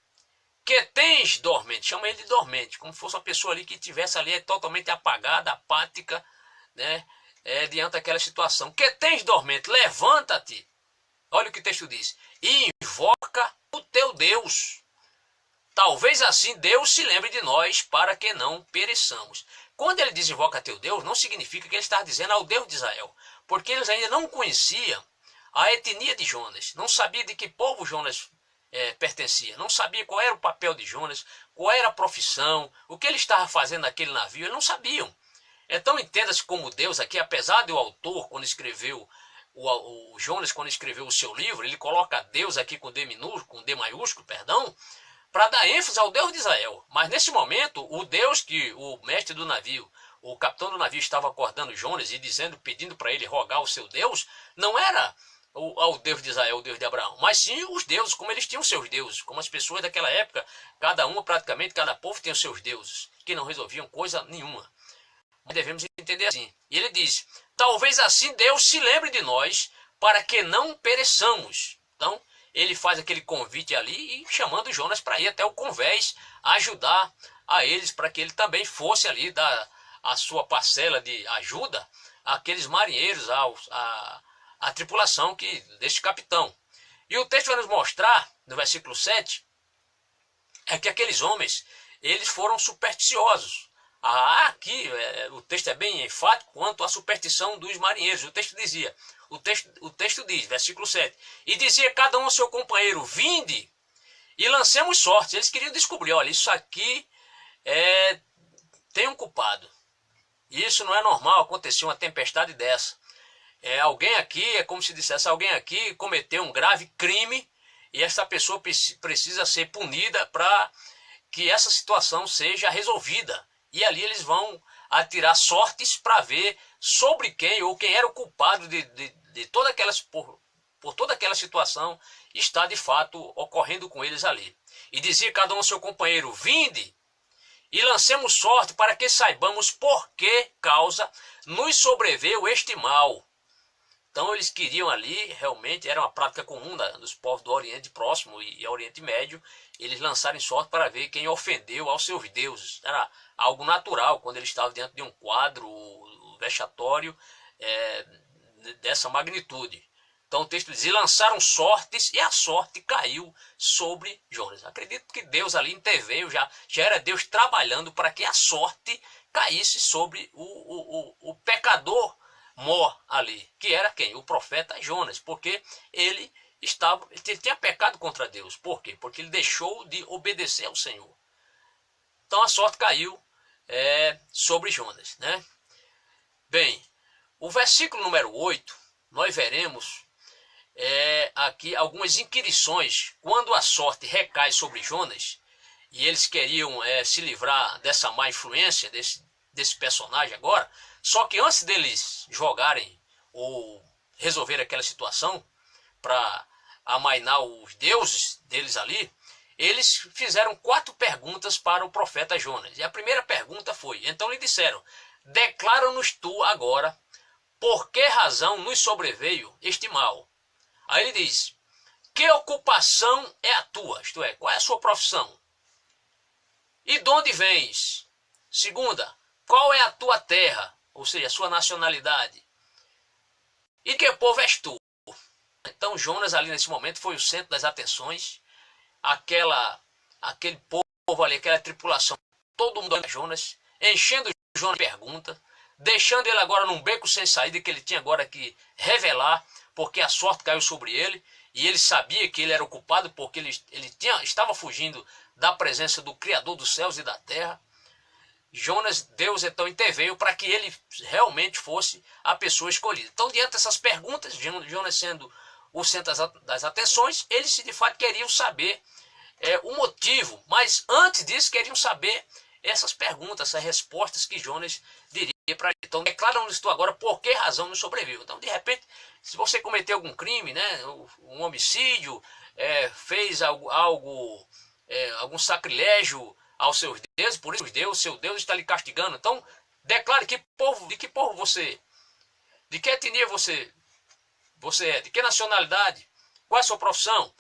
que tens dormente, chama ele de dormente, como se fosse uma pessoa ali que estivesse ali totalmente apagada, apática, né, diante daquela situação. Que tens dormente, levanta-te, olha o que o texto diz, e invoca o teu Deus. Talvez assim Deus se lembre de nós para que não pereçamos. Quando ele diz invoca teu Deus, não significa que ele está dizendo ao Deus de Israel, porque eles ainda não conheciam a etnia de Jonas, não sabia de que povo Jonas pertencia, não sabia qual era o papel de Jonas, qual era a profissão, o que ele estava fazendo naquele navio, eles não sabiam. Então entenda-se como Deus aqui, apesar de o autor, quando escreveu, o Jonas, quando escreveu o seu livro, ele coloca Deus aqui com D maiúsculo, perdão, para dar ênfase ao Deus de Israel. Mas nesse momento, o Deus que o mestre do navio, o capitão do navio estava acordando Jonas e dizendo, pedindo para ele rogar o seu Deus, não era ao Deus de Israel, o Deus de Abraão, mas sim os deuses, como eles tinham seus deuses, como as pessoas daquela época, cada uma praticamente, cada povo tinha os seus deuses, que não resolviam coisa nenhuma. Mas devemos entender assim. E ele diz, talvez assim Deus se lembre de nós, para que não pereçamos. Então, ele faz aquele convite ali, e chamando Jonas para ir até o convés, ajudar a eles, para que ele também fosse ali dar a sua parcela de ajuda àqueles marinheiros, a tripulação deste capitão. E o texto vai nos mostrar, no versículo 7, que aqueles homens, eles foram supersticiosos. Aqui o texto é bem enfático quanto à superstição dos marinheiros. O texto dizia, o texto diz, versículo 7, e dizia cada um ao seu companheiro, vinde e lancemos sorte. Eles queriam descobrir, olha, isso aqui tem um culpado. Isso não é normal acontecer uma tempestade dessa. Alguém aqui, é como se dissesse, alguém aqui cometeu um grave crime e essa pessoa precisa ser punida para que essa situação seja resolvida. E ali eles vão atirar sortes para ver sobre quem ou quem era o culpado de toda por toda aquela situação está de fato ocorrendo com eles ali. E dizia cada um ao seu companheiro, vinde e lancemos sorte para que saibamos por que causa nos sobreveio este mal. Então eles queriam ali, realmente era uma prática comum dos povos do Oriente Próximo e Oriente Médio, eles lançarem sorte para ver quem ofendeu aos seus deuses. Era algo natural quando eles estavam diante de um quadro vexatório dessa magnitude. Então o texto diz, e lançaram sortes e a sorte caiu sobre Jonas. Acredito que Deus ali interveio, já era Deus trabalhando para que a sorte caísse sobre o pecador mor ali, que era quem? O profeta Jonas, porque ele tinha pecado contra Deus. Por quê? Porque ele deixou de obedecer ao Senhor. Então a sorte caiu sobre Jonas, né? Bem, o versículo número 8, nós veremos aqui algumas inquirições. Quando a sorte recai sobre Jonas, e eles queriam se livrar dessa má influência, desse personagem agora, só que antes deles jogarem ou resolver aquela situação para amainar os deuses deles ali, eles fizeram 4 perguntas para o profeta Jonas. E a primeira pergunta foi, então lhe disseram, declara-nos tu agora por que razão nos sobreveio este mal. Aí ele diz, que ocupação é a tua? Isto é, qual é a sua profissão? E de onde vens? Segunda, qual é a tua terra? Ou seja, a sua nacionalidade. E que povo és tu? Então Jonas ali nesse momento foi o centro das atenções. Aquele povo ali, aquela tripulação, todo mundo olhando Jonas, enchendo Jonas de perguntas, deixando ele agora num beco sem saída que ele tinha agora que revelar, porque a sorte caiu sobre ele, e ele sabia que ele era o culpado porque ele estava fugindo da presença do Criador dos céus e da terra. Deus então interveio para que ele realmente fosse a pessoa escolhida. Então, diante dessas perguntas, Jonas sendo o centro das atenções, eles de fato queriam saber o motivo, mas antes disso queriam saber essas perguntas, essas respostas que Jonas diria para ele. Então declara onde estou agora, por que razão não sobrevivo. Então, de repente, se você cometeu algum crime, né, um homicídio, fez algum sacrilégio aos seus deuses, por isso Deus, seu Deus está lhe castigando. Então, declare de que povo você, de que etnia você é, de que nacionalidade, qual é a sua profissão.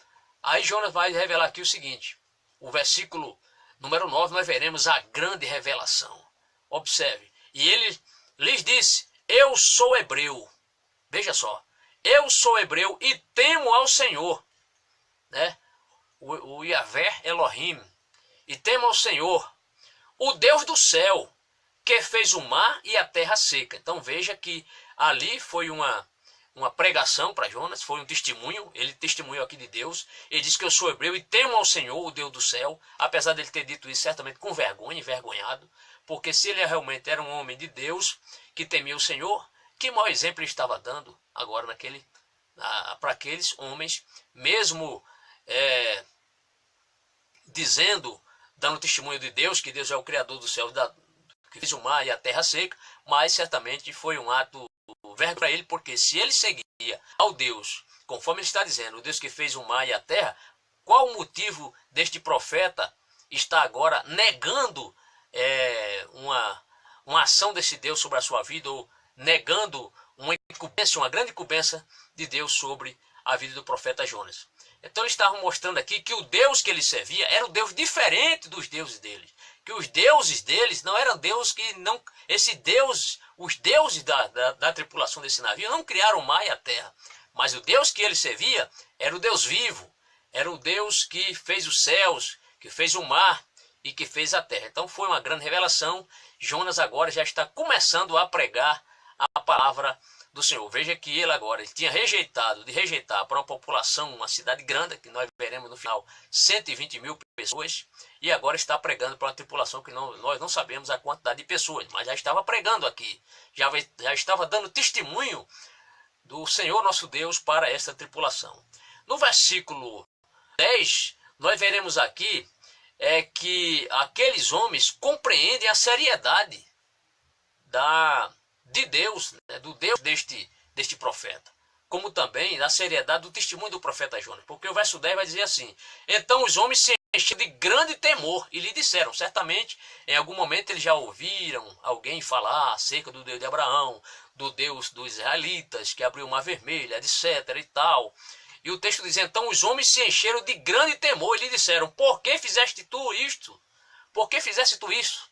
Aí Jonas vai revelar aqui o seguinte, o versículo número 9, nós veremos a grande revelação. Observe, e ele lhes disse, eu sou hebreu, veja só, eu sou hebreu e temo ao Senhor, né? O Yahvé Elohim, e temo ao Senhor, o Deus do céu, que fez o mar e a terra seca. Então veja que ali foi uma pregação para Jonas, foi um testemunho, ele testemunhou aqui de Deus, ele disse que eu sou hebreu e temo ao Senhor, o Deus do céu, apesar dele ter dito isso certamente com vergonha, envergonhado, porque se ele realmente era um homem de Deus, que temia o Senhor, que mau exemplo ele estava dando agora para aqueles homens, mesmo dando testemunho de Deus, que Deus é o Criador do céu, que fez o mar e a terra seca, mas certamente foi um ato vergonha para ele, porque se ele seguia ao Deus, conforme ele está dizendo, o Deus que fez o mar e a terra, qual o motivo deste profeta estar agora negando uma ação desse Deus sobre a sua vida, ou negando uma grande incumbência de Deus sobre a vida do profeta Jonas? Então eles estavam mostrando aqui que o Deus que ele servia era um Deus diferente dos deuses deles. Que os deuses deles não eram deuses que não... Os deuses da tripulação desse navio não criaram o mar e a terra. Mas o Deus que ele servia era o Deus vivo. Era o Deus que fez os céus, que fez o mar e que fez a terra. Então foi uma grande revelação. Jonas agora já está começando a pregar a palavra do Senhor. Veja que ele tinha rejeitar para uma população, uma cidade grande, que nós veremos no final 120 mil pessoas, e agora está pregando para uma tripulação que nós não sabemos a quantidade de pessoas, mas já estava pregando aqui, já estava dando testemunho do Senhor nosso Deus para essa tripulação. No versículo 10, nós veremos aqui que aqueles homens compreendem a seriedade de Deus, né, do Deus deste profeta, como também a seriedade do testemunho do profeta Jonas, porque o verso 10 vai dizer assim, então os homens se encheram de grande temor e lhe disseram, certamente em algum momento eles já ouviram alguém falar acerca do Deus de Abraão, do Deus dos israelitas, que abriu o mar vermelho, etc e tal, e o texto diz, então os homens se encheram de grande temor e lhe disseram, por que fizeste tu isto? Por que fizeste tu isso?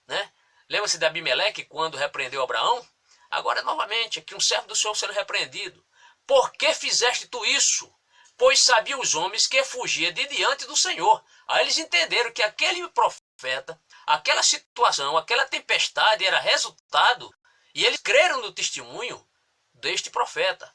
Né? Lembra-se de Abimeleque quando repreendeu Abraão? Agora, novamente, aqui um servo do Senhor sendo repreendido. Por que fizeste tu isso? Pois sabiam os homens que fugia de diante do Senhor. Aí eles entenderam que aquele profeta, aquela situação, aquela tempestade era resultado, e eles creram no testemunho deste profeta.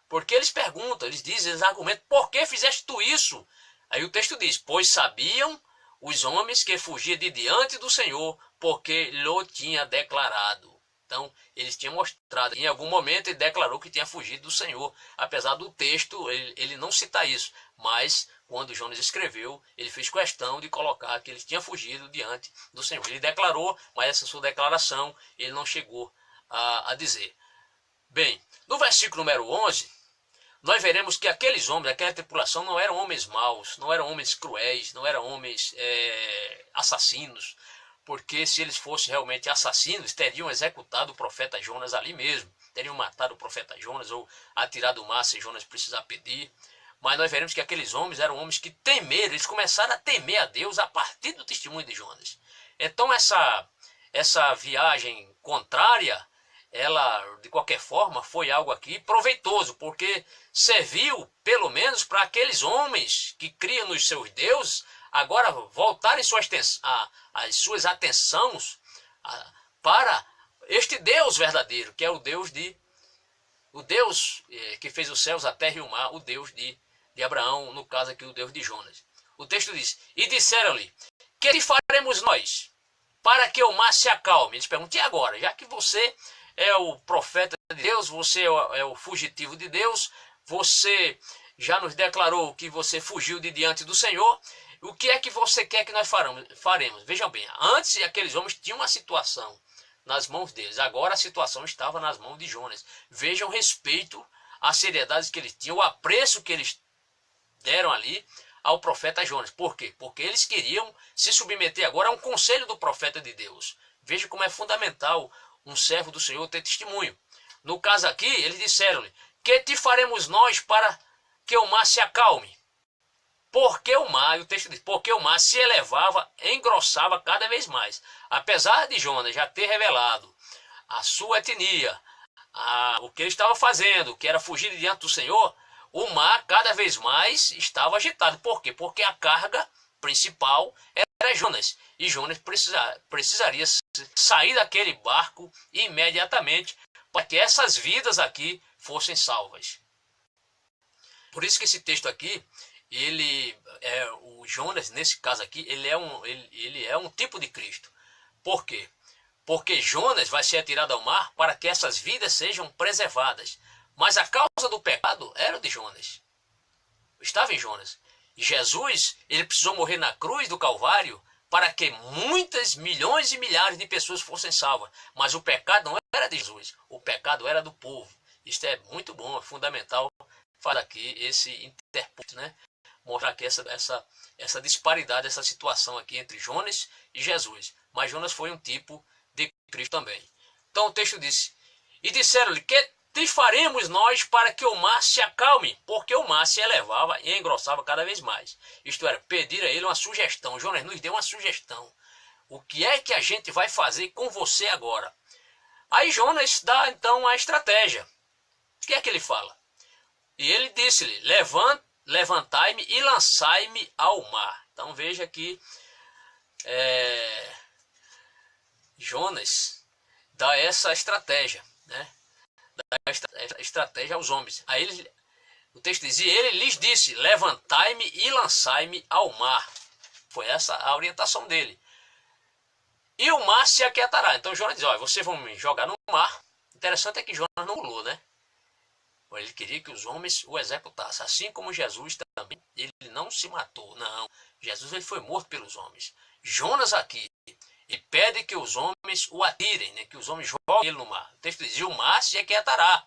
Porque eles perguntam, eles argumentam, por que fizeste tu isso? Aí o texto diz, pois sabiam os homens que fugia de diante do Senhor, porque lhe tinha declarado. Então, eles tinham mostrado, em algum momento ele declarou que tinha fugido do Senhor, apesar do texto, ele não citar isso, mas quando Jonas escreveu, ele fez questão de colocar que ele tinha fugido diante do Senhor. Ele declarou, mas essa sua declaração ele não chegou a dizer. Bem, no versículo número 11, nós veremos que aqueles homens, aquela tripulação, não eram homens maus, não eram homens cruéis, não eram homens assassinos, porque se eles fossem realmente assassinos, teriam executado o profeta Jonas ali mesmo, teriam matado o profeta Jonas ou atirado o mar se Jonas precisar pedir. Mas nós veremos que aqueles homens eram homens que temeram, eles começaram a temer a Deus a partir do testemunho de Jonas. Então essa viagem contrária, ela de qualquer forma foi algo aqui proveitoso, porque serviu pelo menos para aqueles homens que criam nos seus deuses, agora voltarem as suas atenções para este Deus verdadeiro, que é o Deus que fez os céus, a terra e o mar, o Deus de Abraão, no caso aqui o Deus de Jonas. O texto diz, e disseram-lhe, que te faremos nós, para que o mar se acalme? Eles perguntam, e agora? Já que você é o profeta de Deus, você é o fugitivo de Deus, você já nos declarou que você fugiu de diante do Senhor, o que é que você quer que nós faremos? Vejam bem, antes aqueles homens tinham uma situação nas mãos deles. Agora a situação estava nas mãos de Jonas. Vejam o respeito, a seriedade que eles tinham, o apreço que eles deram ali ao profeta Jonas. Por quê? Porque eles queriam se submeter agora a um conselho do profeta de Deus. Veja como é fundamental um servo do Senhor ter testemunho. No caso aqui, eles disseram-lhe: que te faremos nós para que o mar se acalme? Porque o mar, o texto diz, porque o mar se elevava, engrossava cada vez mais. Apesar de Jonas já ter revelado a sua etnia, o que ele estava fazendo, que era fugir de diante do Senhor, o mar cada vez mais estava agitado. Por quê? Porque a carga principal era Jonas. E Jonas precisaria sair daquele barco imediatamente para que essas vidas aqui fossem salvas. Por isso que esse texto aqui, o Jonas, nesse caso aqui, ele é um tipo de Cristo. Por quê? Porque Jonas vai ser atirado ao mar para que essas vidas sejam preservadas. Mas a causa do pecado era de Jonas. Estava em Jonas. E Jesus, ele precisou morrer na cruz do Calvário para que muitas, milhões e milhares de pessoas fossem salvas. Mas o pecado não era de Jesus, o pecado era do povo. Isto é muito bom, é fundamental falar aqui esse interponto, né? Mostrar aqui essa disparidade, essa situação aqui entre Jonas e Jesus. Mas Jonas foi um tipo de Cristo também. Então o texto diz: e disseram-lhe, que te faremos nós para que o mar se acalme? Porque o mar se elevava e engrossava cada vez mais. Isto era, pedir a ele uma sugestão. Jonas nos deu uma sugestão. O que é que a gente vai fazer com você agora? Aí Jonas dá então a estratégia. O que é que ele fala? E ele disse-lhe: levantai-me e lançai-me ao mar. Então veja que Jonas dá essa estratégia, né? Dá essa estratégia aos homens. Aí o texto diz: e ele lhes disse: levantai-me e lançai-me ao mar. Foi essa a orientação dele. E o mar se aquietará. Então Jonas diz: olha, vocês vão me jogar no mar. Interessante é que Jonas não pulou, né? Ele queria que os homens o executassem. Assim como Jesus também, ele não se matou. Não, Jesus ele foi morto pelos homens. Jonas aqui, e pede que os homens o atirem, né? Que os homens joguem ele no mar. O texto diz: e o mar se aquietará.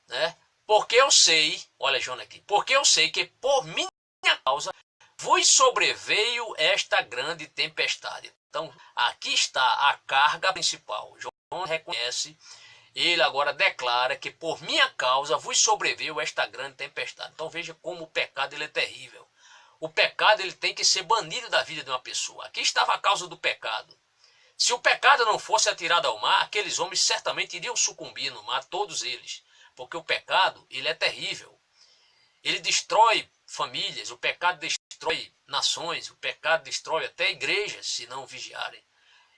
Né? Porque eu sei, olha Jonas aqui, porque eu sei que por minha causa vos sobreveio esta grande tempestade. Então, aqui está a carga principal. Jonas reconhece, ele agora declara que por minha causa vos sobreveio esta grande tempestade. Então veja como o pecado ele é terrível. O pecado ele tem que ser banido da vida de uma pessoa. Aqui estava a causa do pecado. Se o pecado não fosse atirado ao mar, aqueles homens certamente iriam sucumbir no mar, todos eles. Porque o pecado ele é terrível. Ele destrói famílias, o pecado destrói nações, o pecado destrói até igrejas, se não vigiarem.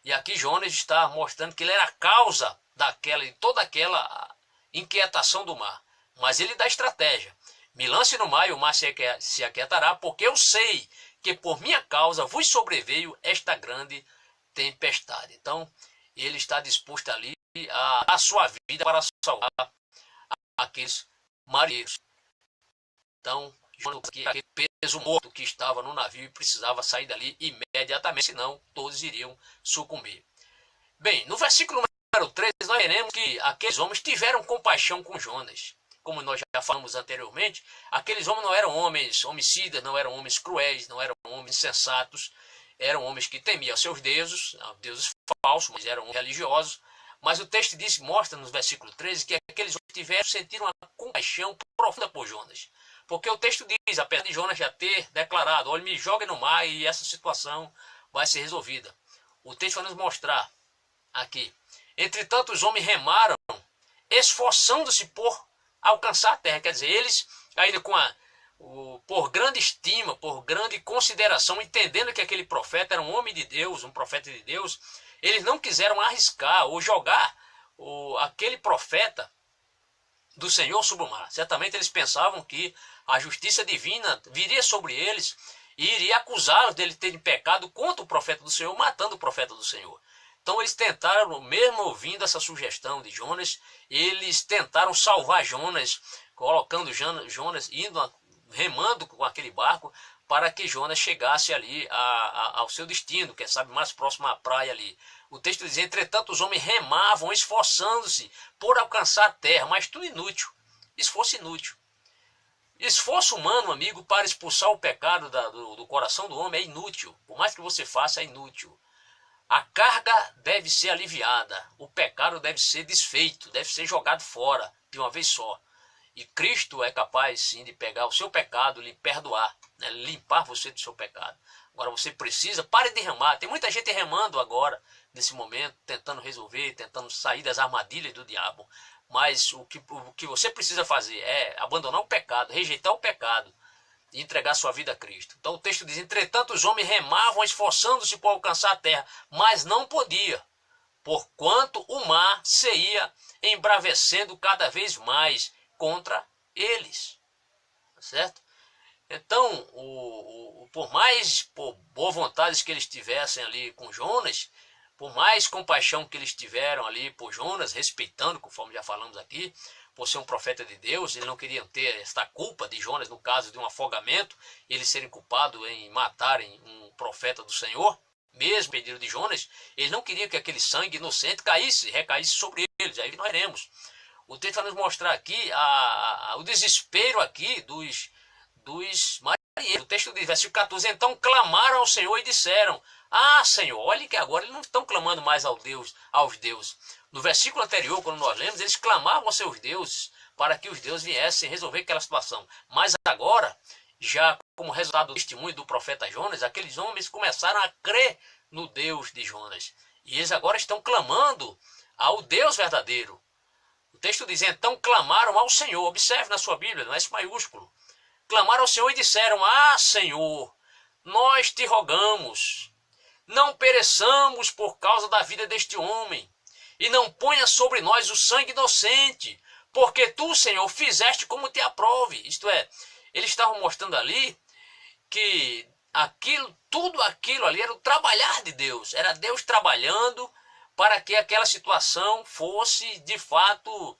E aqui Jonas está mostrando que ele era a causa de toda aquela inquietação do mar. Mas ele dá estratégia. Me lance no mar e o mar se aquietará, porque eu sei que por minha causa vos sobreveio esta grande tempestade. Então, ele está disposto ali a dar a sua vida para salvar aqueles marinheiros. Então, aquele peso morto que estava no navio e precisava sair dali imediatamente, senão todos iriam sucumbir. Bem, no versículo número 13, nós veremos que aqueles homens tiveram compaixão com Jonas. Como nós já falamos anteriormente, aqueles homens não eram homens homicidas, não eram homens cruéis, não eram homens insensatos, eram homens que temiam seus deuses falsos, mas eram religiosos. Mas o texto mostra no versículo 13 que aqueles homens sentiram uma compaixão profunda por Jonas. Porque o texto diz, apesar de Jonas já ter declarado: olha, me jogue no mar e essa situação vai ser resolvida. O texto vai nos mostrar aqui: entretanto, os homens remaram, esforçando-se por alcançar a terra. Quer dizer, eles ainda por grande estima, por grande consideração, entendendo que aquele profeta era um homem de Deus, um profeta de Deus, eles não quiseram arriscar ou jogar aquele profeta do Senhor sobre o mar. Certamente eles pensavam que a justiça divina viria sobre eles e iria acusá-los de terem pecado contra o profeta do Senhor, matando o profeta do Senhor. Então eles tentaram, mesmo ouvindo essa sugestão de Jonas, eles tentaram salvar Jonas, colocando Jonas, remando com aquele barco para que Jonas chegasse ali ao seu destino, quem sabe mais próximo à praia ali. O texto diz: entretanto os homens remavam, esforçando-se por alcançar a terra, mas tudo inútil, esforço inútil. Esforço humano, amigo, para expulsar o pecado do coração do homem é inútil. Por mais que você faça, é inútil. A carga deve ser aliviada. O pecado deve ser desfeito, deve ser jogado fora de uma vez só. E Cristo é capaz, sim, de pegar o seu pecado e lhe perdoar, né? Limpar você do seu pecado. Agora você precisa, pare de remar. Tem muita gente remando agora, nesse momento, tentando resolver, tentando sair das armadilhas do diabo. Mas o que você precisa fazer é abandonar o pecado, rejeitar o pecado e entregar sua vida a Cristo. Então o texto diz: entretanto os homens remavam, esforçando-se por alcançar a terra, mas não podia, porquanto o mar se ia embravecendo cada vez mais contra eles. Certo? Então, por mais boa vontade que eles tivessem ali com Jonas, por mais compaixão que eles tiveram ali por Jonas, respeitando, conforme já falamos aqui, por ser um profeta de Deus, eles não queriam ter esta culpa de Jonas, no caso de um afogamento, eles serem culpados em matarem um profeta do Senhor, mesmo pedido de Jonas, eles não queriam que aquele sangue inocente recaísse sobre eles. Aí nós veremos. O texto vai nos mostrar aqui o desespero aqui dos marinheiros. O texto diz, versículo 14, então clamaram ao Senhor e disseram: ah, Senhor, olhe que agora eles não estão clamando mais aos deuses. No versículo anterior, quando nós lemos, eles clamavam aos seus deuses para que os deuses viessem resolver aquela situação. Mas agora, já como resultado do testemunho do profeta Jonas, aqueles homens começaram a crer no Deus de Jonas. E eles agora estão clamando ao Deus verdadeiro. O texto diz, então clamaram ao Senhor. Observe na sua Bíblia, no S maiúsculo. Clamaram ao Senhor e disseram: ah, Senhor, nós te rogamos, não pereçamos por causa da vida deste homem, e não ponha sobre nós o sangue inocente, porque tu, Senhor, fizeste como te aprove. Isto é, eles estavam mostrando ali que tudo aquilo ali era o trabalhar de Deus, era Deus trabalhando para que aquela situação fosse de fato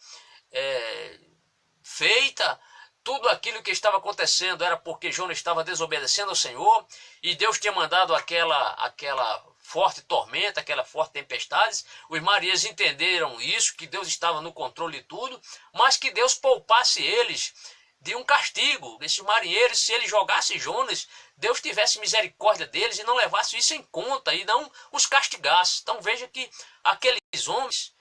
feita. Tudo aquilo que estava acontecendo era porque Jonas estava desobedecendo ao Senhor, e Deus tinha mandado aquela forte tormenta, aquela forte tempestade. Os marinheiros entenderam isso, que Deus estava no controle de tudo, mas que Deus poupasse eles de um castigo. Esses marinheiros, se eles jogassem Jonas, Deus tivesse misericórdia deles e não levasse isso em conta e não os castigasse. Então veja que aqueles homens,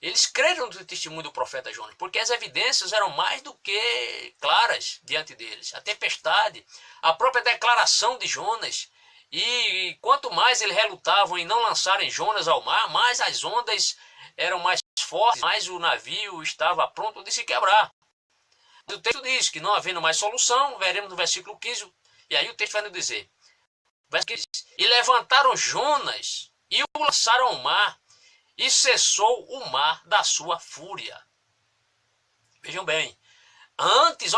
eles creram no testemunho do profeta Jonas, porque as evidências eram mais do que claras diante deles. A tempestade, a própria declaração de Jonas. E quanto mais eles relutavam em não lançarem Jonas ao mar, mais as ondas eram mais fortes, mais o navio estava pronto de se quebrar. O texto diz que não havendo mais solução, veremos no versículo 15, e aí o texto vai nos dizer, e levantaram Jonas e o lançaram ao mar, e cessou o mar da sua fúria. Vejam bem, antes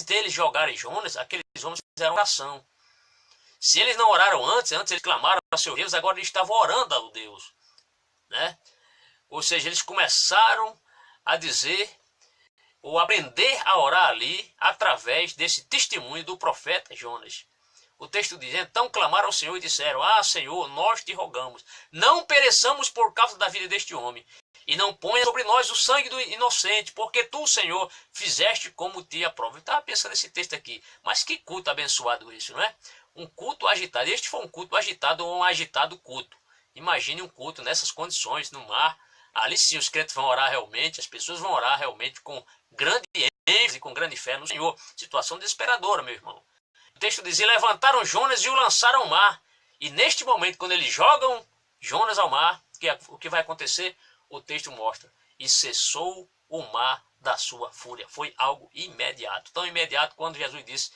deles jogarem Jonas, aqueles homens fizeram oração. Se eles não oraram antes eles clamaram a seu Deus, agora eles estavam orando ao Deus, né? Ou seja, eles começaram a dizer, ou aprender a orar ali, através desse testemunho do profeta Jonas. O texto diz, então clamaram ao Senhor e disseram: ah, Senhor, nós te rogamos, não pereçamos por causa da vida deste homem, e não ponha sobre nós o sangue do inocente, porque tu, Senhor, fizeste como te aprove. Eu estava pensando nesse texto aqui, mas que culto abençoado isso, não é? Um culto agitado. Este foi um culto agitado, ou um agitado culto. Imagine um culto nessas condições, no mar. Ali sim os crentes vão orar realmente, as pessoas vão orar realmente com grande ênfase, com grande fé no Senhor. Situação desesperadora, meu irmão. O texto diz, e levantaram Jonas e o lançaram ao mar. E neste momento, quando eles jogam Jonas ao mar, o que vai acontecer? O texto mostra, e cessou o mar da sua fúria. Foi algo imediato. Tão imediato quando Jesus disse,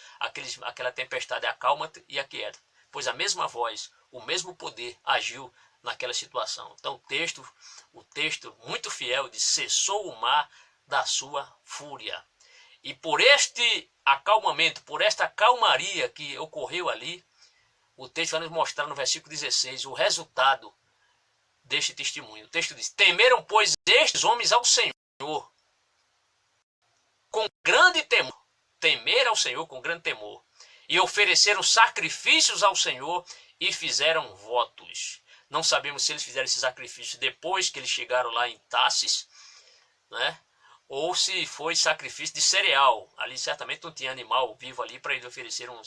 aquela tempestade acalma-te e aquieta. Pois a mesma voz, o mesmo poder agiu naquela situação. Então o texto muito fiel diz, cessou o mar da sua fúria. E por este acalmamento, por esta calmaria que ocorreu ali, o texto vai nos mostrar no versículo 16 o resultado deste testemunho. O texto diz, temeram, pois, estes homens ao Senhor com grande temor. Temer ao Senhor com grande temor. e ofereceram sacrifícios ao Senhor e fizeram votos. Não sabemos se eles fizeram esse sacrifício depois que eles chegaram lá em Tarsis, né? Ou se foi sacrifício de cereal. Ali certamente não tinha animal vivo ali para eles oferecer um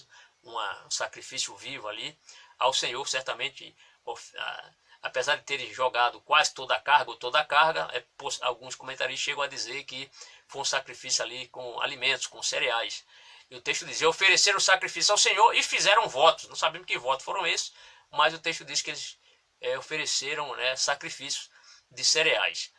sacrifício vivo ali ao Senhor. Certamente, apesar de terem jogado quase toda a carga, ou toda a carga, alguns comentaristas chegam a dizer que foi um sacrifício ali com alimentos, com cereais. E o texto diz: ofereceram sacrifício ao Senhor e fizeram votos. Não sabemos que votos foram esses, mas o texto diz que eles ofereceram, né, sacrifícios de cereais.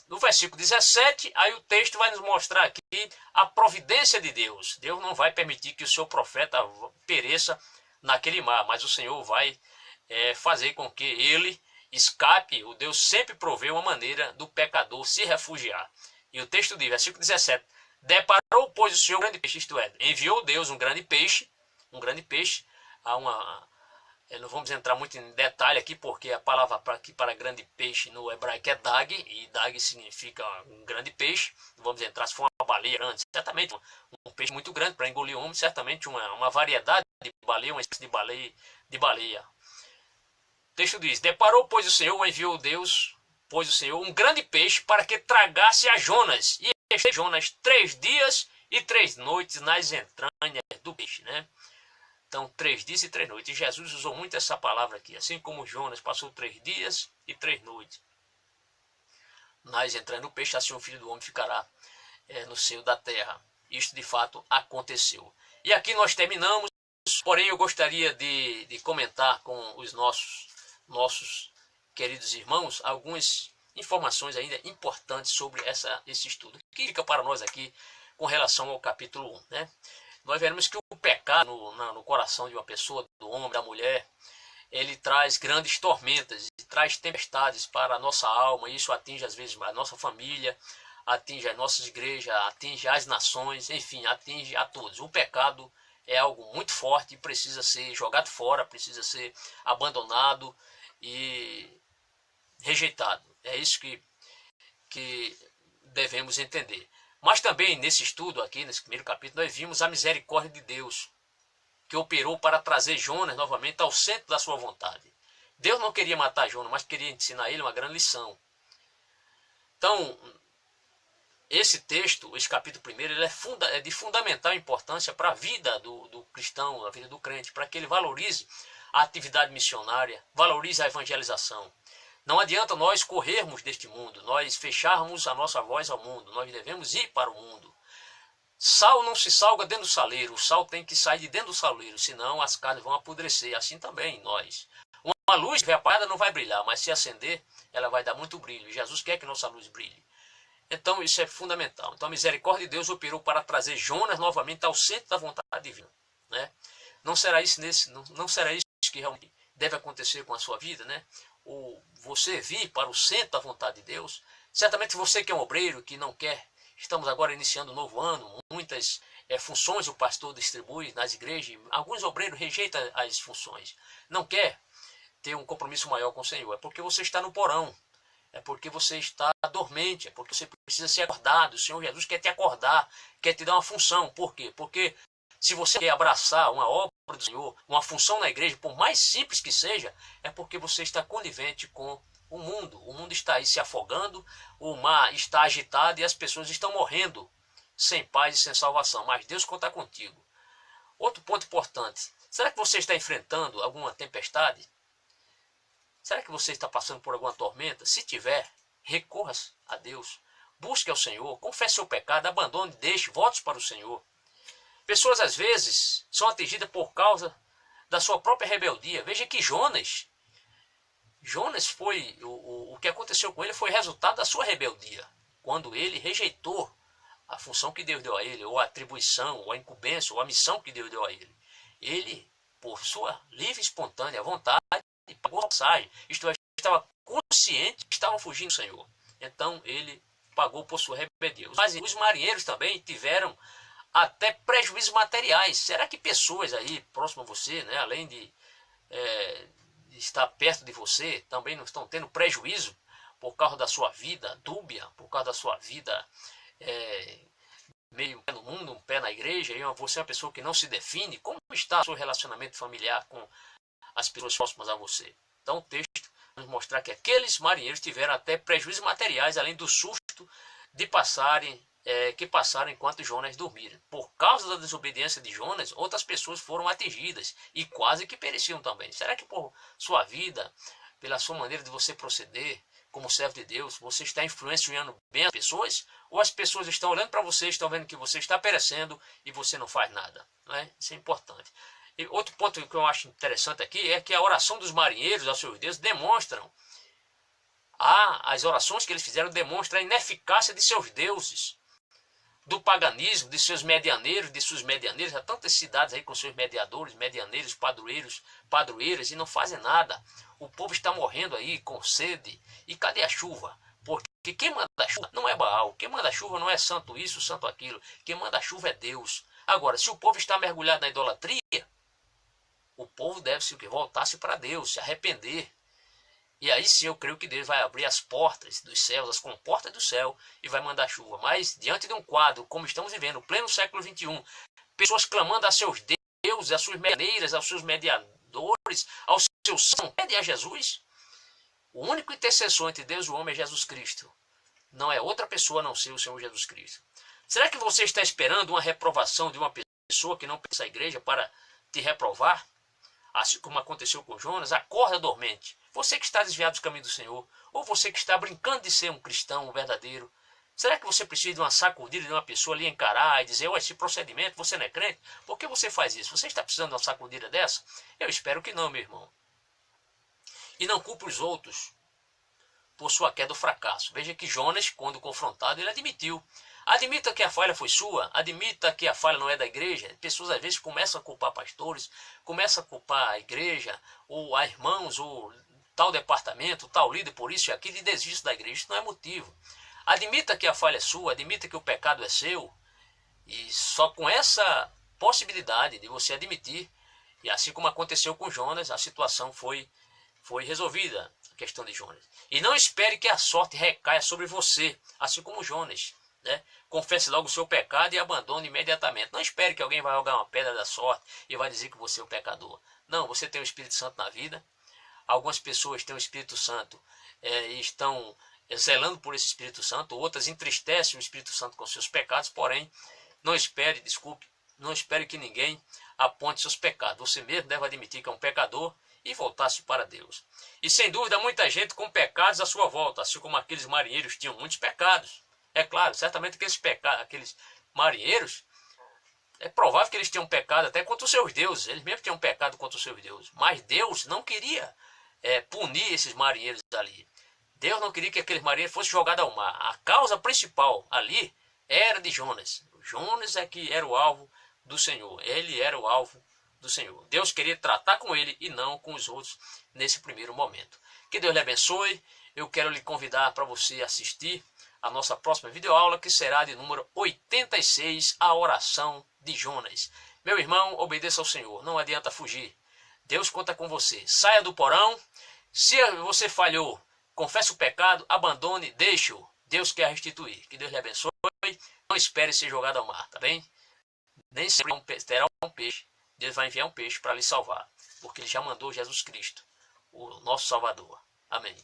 No versículo 17, aí o texto vai nos mostrar aqui a providência de Deus. Deus não vai permitir que o seu profeta pereça naquele mar, mas o Senhor vai fazer com que ele escape. O Deus sempre provê uma maneira do pecador se refugiar. E o texto diz, versículo 17: deparou, pois, o Senhor um grande peixe, isto é, enviou Deus um grande peixe, não vamos entrar muito em detalhe aqui, porque a palavra para grande peixe no hebraico é dag, e dag significa um grande peixe. Não vamos entrar se for uma baleia grande, certamente um peixe muito grande para engolir um homem, certamente uma variedade de baleia, uma espécie de baleia. O texto diz: deparou, pois, o Senhor, enviou Deus, pois o Senhor, um grande peixe para que tragasse a Jonas. E esteve Jonas 3 dias e 3 noites nas entranhas do peixe, né? Então, 3 dias e 3 noites. E Jesus usou muito essa palavra aqui. Assim como Jonas passou 3 dias e 3 noites nas entranhas do peixe, assim o Filho do Homem ficará no seio da terra. Isto de fato aconteceu. E aqui nós terminamos. Porém, eu gostaria de comentar com os nossos queridos irmãos algumas informações ainda importantes sobre esse estudo, que fica para nós aqui com relação ao capítulo 1, né? Nós veremos que o pecado no coração de uma pessoa, do homem, da mulher, ele traz grandes tormentas, traz tempestades para a nossa alma. Isso atinge às vezes a nossa família, atinge as nossas igrejas, atinge as nações, enfim, atinge a todos. O pecado é algo muito forte e precisa ser jogado fora, precisa ser abandonado e rejeitado. É isso que devemos entender. Mas também nesse estudo aqui, nesse primeiro capítulo, nós vimos a misericórdia de Deus, que operou para trazer Jonas novamente ao centro da sua vontade. Deus não queria matar Jonas, mas queria ensinar a ele uma grande lição. Então, esse texto, esse capítulo primeiro, ele é de fundamental importância para a vida do cristão, a vida do crente, para que ele valorize a atividade missionária, valorize a evangelização. Não adianta nós corrermos deste mundo, nós fecharmos a nossa voz ao mundo, nós devemos ir para o mundo. Sal não se salga dentro do saleiro, o sal tem que sair de dentro do saleiro, senão as carnes vão apodrecer, assim também nós. Uma luz que apagada não vai brilhar, mas se acender, ela vai dar muito brilho. Jesus quer que nossa luz brilhe. Então isso é fundamental. Então a misericórdia de Deus operou para trazer Jonas novamente ao centro da vontade divina, né? Não será isso que realmente deve acontecer com a sua vida, né? Ou você vir para o centro da vontade de Deus. Certamente você que é um obreiro, que não quer, estamos agora iniciando um novo ano, muitas funções o pastor distribui nas igrejas, alguns obreiros rejeitam as funções, não quer ter um compromisso maior com o Senhor, é porque você está no porão, é porque você está dormente, é porque você precisa ser acordado. O Senhor Jesus quer te acordar, quer te dar uma função. Por quê? Porque se você quer abraçar uma obra do Senhor, uma função na igreja, por mais simples que seja, é porque você está conivente com o mundo. O mundo está aí se afogando, o mar está agitado e as pessoas estão morrendo sem paz e sem salvação. Mas Deus conta contigo. Outro ponto importante. Será que você está enfrentando alguma tempestade? Será que você está passando por alguma tormenta? Se tiver, recorra a Deus. Busque ao Senhor, confesse seu pecado, abandone, deixe, volte para o Senhor. Pessoas às vezes são atingidas por causa da sua própria rebeldia. Veja que Jonas foi, o que aconteceu com ele foi resultado da sua rebeldia. Quando ele rejeitou a função que Deus deu a ele, ou a atribuição, ou a incumbência, ou a missão que Deus deu a ele. Ele, por sua livre e espontânea vontade, pagou a passagem. Isto é, estava consciente que estavam fugindo do Senhor. Então ele pagou por sua rebeldia. Os marinheiros também tiveram até prejuízos materiais. Será que pessoas aí próximas a você, né, além de estar perto de você, também não estão tendo prejuízo por causa da sua vida dúbia, por causa da sua vida meio no mundo, um pé na igreja, e você é uma pessoa que não se define, como está o seu relacionamento familiar com as pessoas próximas a você? Então o texto vai nos mostrar que aqueles marinheiros tiveram até prejuízos materiais, além do susto de que passaram enquanto Jonas dormia. Por causa da desobediência de Jonas, outras pessoas foram atingidas e quase que pereciam também. Será que por sua vida, pela sua maneira de você proceder como servo de Deus, você está influenciando bem as pessoas? Ou as pessoas estão olhando para você, estão vendo que você está perecendo e você não faz nada? Não é? Isso é importante. E outro ponto que eu acho interessante aqui é que a oração dos marinheiros aos seus deuses demonstram, as orações que eles fizeram demonstram a ineficácia de seus deuses, do paganismo, de seus medianeiros, de suas medianeiras. Há tantas cidades aí com seus mediadores, medianeiros, padroeiras, e não fazem nada. O povo está morrendo aí com sede. E cadê a chuva? Porque quem manda a chuva não é Baal. Quem manda a chuva não é santo isso, santo aquilo. Quem manda a chuva é Deus. Agora, se o povo está mergulhado na idolatria, o povo deve se voltar-se para Deus, se arrepender. E aí sim eu creio que Deus vai abrir as portas dos céus, as comportas do céu, e vai mandar chuva. Mas diante de um quadro, como estamos vivendo, pleno século XXI, pessoas clamando a seus deuses, às suas maneiras, aos seus mediadores, aos seus santos, pede a Jesus. O único intercessor entre Deus e o homem é Jesus Cristo. Não é outra pessoa a não ser o Senhor Jesus Cristo. Será que você está esperando uma reprovação de uma pessoa que não pensa a igreja para te reprovar? Assim como aconteceu com Jonas, acorda dormente. Você que está desviado dos caminhos do Senhor, ou você que está brincando de ser um cristão, um verdadeiro, será que você precisa de uma sacudida de uma pessoa ali encarar e dizer, esse procedimento, você não é crente? Por que você faz isso? Você está precisando de uma sacudida dessa? Eu espero que não, meu irmão. E não culpe os outros por sua queda ou fracasso. Veja que Jonas, quando confrontado, ele admitiu. Admita que a falha foi sua, admita que a falha não é da igreja. Pessoas às vezes começam a culpar pastores, começam a culpar a igreja, ou a irmãos, ou tal departamento, tal líder, por isso e aquilo, e desiste da igreja. Isso não é motivo. Admita que a falha é sua, admita que o pecado é seu, e só com essa possibilidade de você admitir, e assim como aconteceu com Jonas, a situação foi resolvida, a questão de Jonas. E não espere que a sorte recaia sobre você, assim como Jonas. Né? Confesse logo o seu pecado e abandone imediatamente. Não espere que alguém vai jogar uma pedra da sorte e vai dizer que você é um pecador. Não, você tem o Espírito Santo na vida. Algumas pessoas têm o Espírito Santo e estão zelando por esse Espírito Santo. Outras entristecem o Espírito Santo com seus pecados. Porém, não espere que ninguém aponte seus pecados. Você mesmo deve admitir que é um pecador e voltar-se para Deus. E sem dúvida muita gente com pecados à sua volta, assim como aqueles marinheiros tinham muitos pecados. É claro, certamente aqueles marinheiros, é provável que eles tenham pecado até contra os seus deuses. Eles mesmos tinham pecado contra os seus deuses. Mas Deus não queria punir esses marinheiros ali. Deus não queria que aqueles marinheiros fossem jogados ao mar. A causa principal ali era de Jonas. Jonas é que era o alvo do Senhor. Ele era o alvo do Senhor. Deus queria tratar com ele e não com os outros nesse primeiro momento. Que Deus lhe abençoe. Eu quero lhe convidar para você assistir a nossa próxima videoaula, que será de número 86, a oração de Jonas. Meu irmão, obedeça ao Senhor, não adianta fugir. Deus conta com você. Saia do porão. Se você falhou, confesse o pecado, abandone, deixe-o. Deus quer restituir. Que Deus lhe abençoe. Não espere ser jogado ao mar, tá bem? Nem sempre terá um peixe. Deus vai enviar um peixe para lhe salvar, porque ele já mandou Jesus Cristo, o nosso Salvador. Amém.